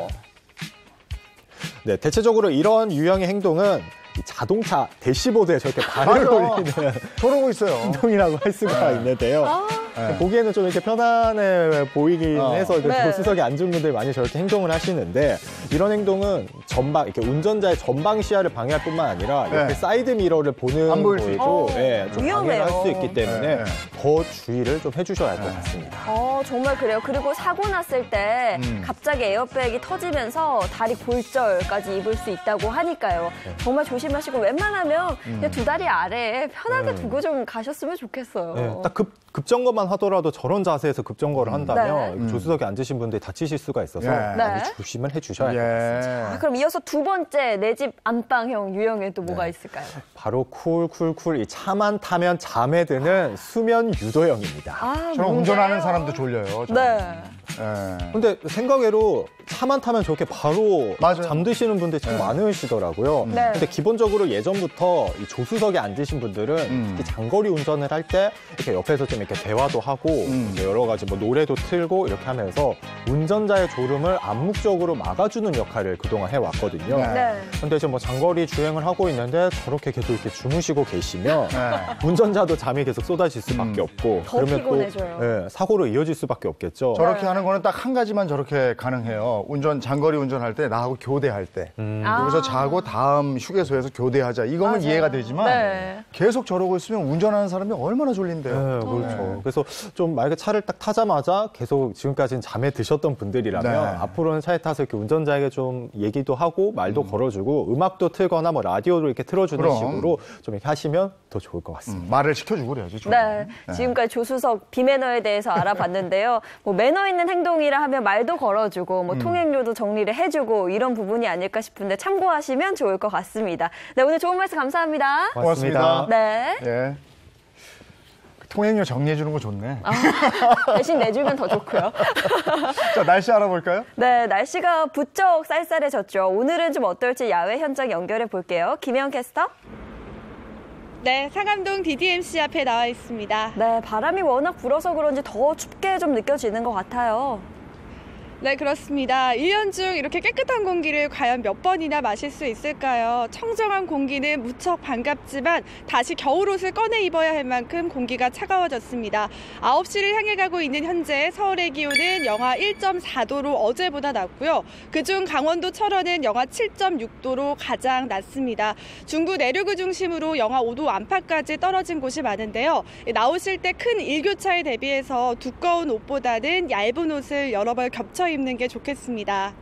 네, 대체적으로 이런 유형의 행동은 이 자동차 대시보드에 저렇게 발을 올리는 저러고 있어요. 행동이라고 할 수가 있는데요. 보기에는 좀 이렇게 편안해 보이긴 해서 이렇게 조수석에 앉은 분들이 많이 저렇게 행동을 하시는데 이런 행동은 전방 이렇게 운전자의 전방 시야를 방해할 뿐만 아니라 이렇게 사이드 미러를 보는 안 보일 수 거에도 좀 방해를 할 수 위험해요. 있기 때문에 더 주의를 좀 해주셔야 할 것 같습니다. 정말 그래요. 그리고 사고 났을 때 갑자기 에어백이 터지면서 다리 골절까지 입을 수 있다고 하니까요. 정말 조심하시고 웬만하면 그냥 두 다리 아래에 편하게 두고 좀 가셨으면 좋겠어요. 네, 딱 급정거만 하더라도 저런 자세에서 급정거를 한다면 조수석에 앉으신 분들이 다치실 수가 있어서 많이 조심을 해주셔야 할 것 같습니다. 그럼 이어서 두 번째 내 집 안방형 유형에 또 뭐가 있을까요? 바로 쿨쿨쿨 이 차만 타면 잠에 드는 수면 유도형입니다. 저는 운전하는 사람도 졸려요. 저는. 네. 근데 생각외로 차만 타면 저렇게 바로 맞아요. 잠드시는 분들이 참 많으시더라고요. 네. 근데 기본적으로 예전부터 이 조수석에 앉으신 분들은 특히 장거리 운전을 할 때 이렇게 옆에서 좀 이렇게 대화도 하고 이렇게 여러 가지 뭐 노래도 틀고 이렇게 하면서 운전자의 졸음을 암묵적으로 막아주는 역할을 그동안 해왔거든요. 네. 근데 지금 뭐 장거리 주행을 하고 있는데 저렇게 계속 이렇게 주무시고 계시면 운전자도 잠이 계속 쏟아질 수밖에 없고 더 그러면 피곤해져요. 또 사고로 이어질 수밖에 없겠죠. 저렇게 하는 거는 딱 한 가지만 저렇게 가능해요. 장거리 운전할 때 나하고 교대할 때. 여기서 자고 다음 휴게소에서 교대하자. 이거면 이해가 되지만 네. 계속 저러고 있으면 운전하는 사람이 얼마나 졸린데요. 네, 그렇죠. 그래서 좀 만약에 차를 딱 타자마자 계속 지금까지는 잠에 드셨던 분들이라면 네. 앞으로는 차에 타서 이렇게 운전자에게 좀 얘기도 하고 말도 걸어주고 음악도 틀거나 뭐 라디오로 이렇게 틀어주는 그럼. 식으로 좀 이렇게 하시면 더 좋을 것 같습니다. 말을 시켜주고 그래야지. 좀. 네. 지금까지 조수석 비매너에 대해서 알아봤는데요. 뭐 매너 있는 행동이라 하면 말도 걸어주고 뭐 통행료도 정리를 해주고 이런 부분이 아닐까 싶은데 참고하시면 좋을 것 같습니다. 네, 오늘 좋은 말씀 감사합니다. 고맙습니다. 네. 예. 통행료 정리해 주는 거 좋네. 대신 내주면 더 좋고요. 자, 날씨 알아볼까요? 네, 날씨가 부쩍 쌀쌀해졌죠. 오늘은 좀 어떨지 야외 현장 연결해 볼게요. 김혜영 캐스터. 네, 상암동 DDMC 앞에 나와 있습니다. 네, 바람이 워낙 불어서 그런지 더 춥게 좀 느껴지는 것 같아요. 네, 그렇습니다. 1년 중 이렇게 깨끗한 공기를 과연 몇 번이나 마실 수 있을까요? 청정한 공기는 무척 반갑지만 다시 겨울옷을 꺼내 입어야 할 만큼 공기가 차가워졌습니다. 9시를 향해 가고 있는 현재 서울의 기온은 영하 1.4도로 어제보다 낮고요. 그중 강원도 철원은 영하 7.6도로 가장 낮습니다. 중부 내륙을 중심으로 영하 5도 안팎까지 떨어진 곳이 많은데요. 나오실 때 큰 일교차에 대비해서 두꺼운 옷보다는 얇은 옷을 여러 벌 겹쳐 입는 게 좋겠습니다.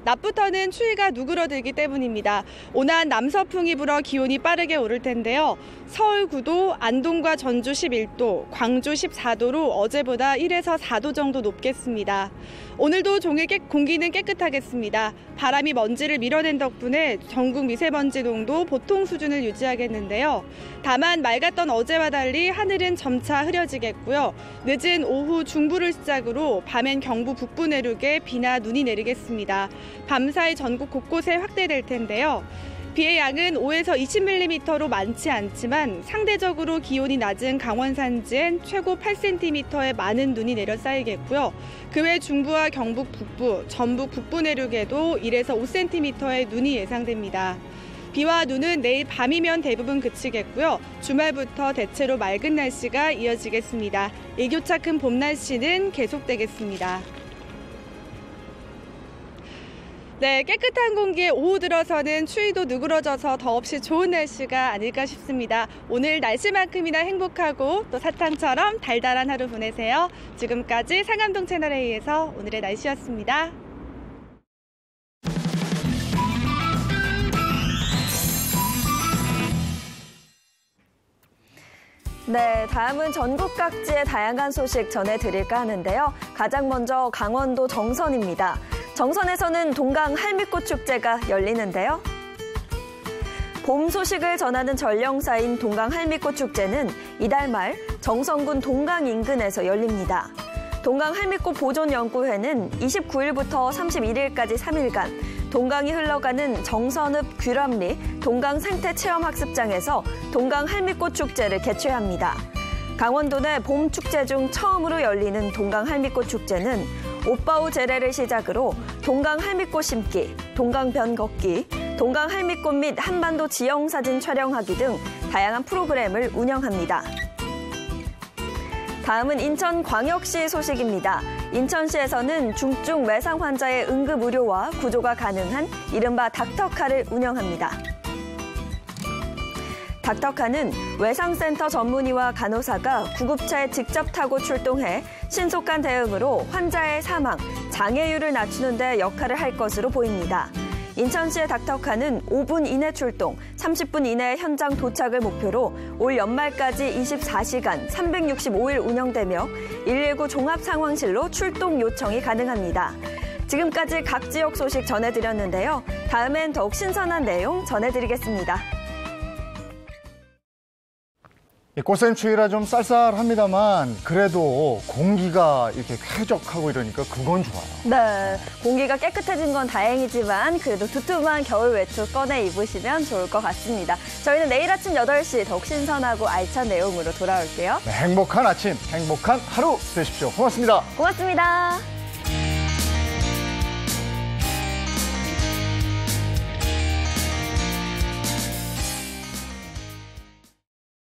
낮부터는 추위가 누그러들기 때문입니다. 온화한 남서풍이 불어 기온이 빠르게 오를 텐데요. 서울 9도, 안동과 전주 11도, 광주 14도로 어제보다 1에서 4도 정도 높겠습니다. 오늘도 종일 공기는 깨끗하겠습니다. 바람이 먼지를 밀어낸 덕분에 전국 미세먼지 농도 보통 수준을 유지하겠는데요. 다만 맑았던 어제와 달리 하늘은 점차 흐려지겠고요. 늦은 오후 중부를 시작으로 밤엔 경부 북부 내륙에 비나 눈이 내리겠습니다. 밤사이 전국 곳곳에 확대될 텐데요. 비의 양은 5에서 20mm로 많지 않지만 상대적으로 기온이 낮은 강원 산지엔 최고 8cm의 많은 눈이 내려 쌓이겠고요. 그 외 중부와 경북 북부, 전북 북부 내륙에도 1에서 5cm의 눈이 예상됩니다. 비와 눈은 내일 밤이면 대부분 그치겠고요. 주말부터 대체로 맑은 날씨가 이어지겠습니다. 일교차 큰 봄 날씨는 계속되겠습니다. 네, 깨끗한 공기에 오후 들어서는 추위도 누그러져서 더없이 좋은 날씨가 아닐까 싶습니다. 오늘 날씨만큼이나 행복하고 또 사탕처럼 달달한 하루 보내세요. 지금까지 상암동 채널A에서 오늘의 날씨였습니다. 네, 다음은 전국 각지의 다양한 소식 전해드릴까 하는데요. 가장 먼저 강원도 정선입니다. 정선에서는 동강 할미꽃 축제가 열리는데요. 봄 소식을 전하는 전령사인 동강 할미꽃 축제는 이달 말 정선군 동강 인근에서 열립니다. 동강 할미꽃 보존연구회는 29일부터 31일까지 3일간 동강이 흘러가는 정선읍 귀람리 동강 생태 체험학습장에서 동강 할미꽃 축제를 개최합니다. 강원도 내 봄 축제 중 처음으로 열리는 동강 할미꽃 축제는 오빠오 제례를 시작으로 동강 할미꽃 심기, 동강변 걷기, 동강 할미꽃 및 한반도 지형사진 촬영하기 등 다양한 프로그램을 운영합니다. 다음은 인천광역시 소식입니다. 인천시에서는 중증 외상 환자의 응급 의료와 구조가 가능한 이른바 닥터카를 운영합니다. 닥터카는 외상센터 전문의와 간호사가 구급차에 직접 타고 출동해 신속한 대응으로 환자의 사망, 장애율을 낮추는 데 역할을 할 것으로 보입니다. 인천시의 닥터카는 5분 이내 출동, 30분 이내 현장 도착을 목표로 올 연말까지 24시간 365일 운영되며 119 종합상황실로 출동 요청이 가능합니다. 지금까지 각 지역 소식 전해드렸는데요. 다음엔 더욱 신선한 내용 전해드리겠습니다. 꽃샘 추위라 좀 쌀쌀합니다만 그래도 공기가 이렇게 쾌적하고 이러니까 그건 좋아요. 네, 공기가 깨끗해진 건 다행이지만 그래도 두툼한 겨울 외투 꺼내 입으시면 좋을 것 같습니다. 저희는 내일 아침 8시 더욱 신선하고 알찬 내용으로 돌아올게요. 네, 행복한 아침, 행복한 하루 되십시오. 고맙습니다. 고맙습니다.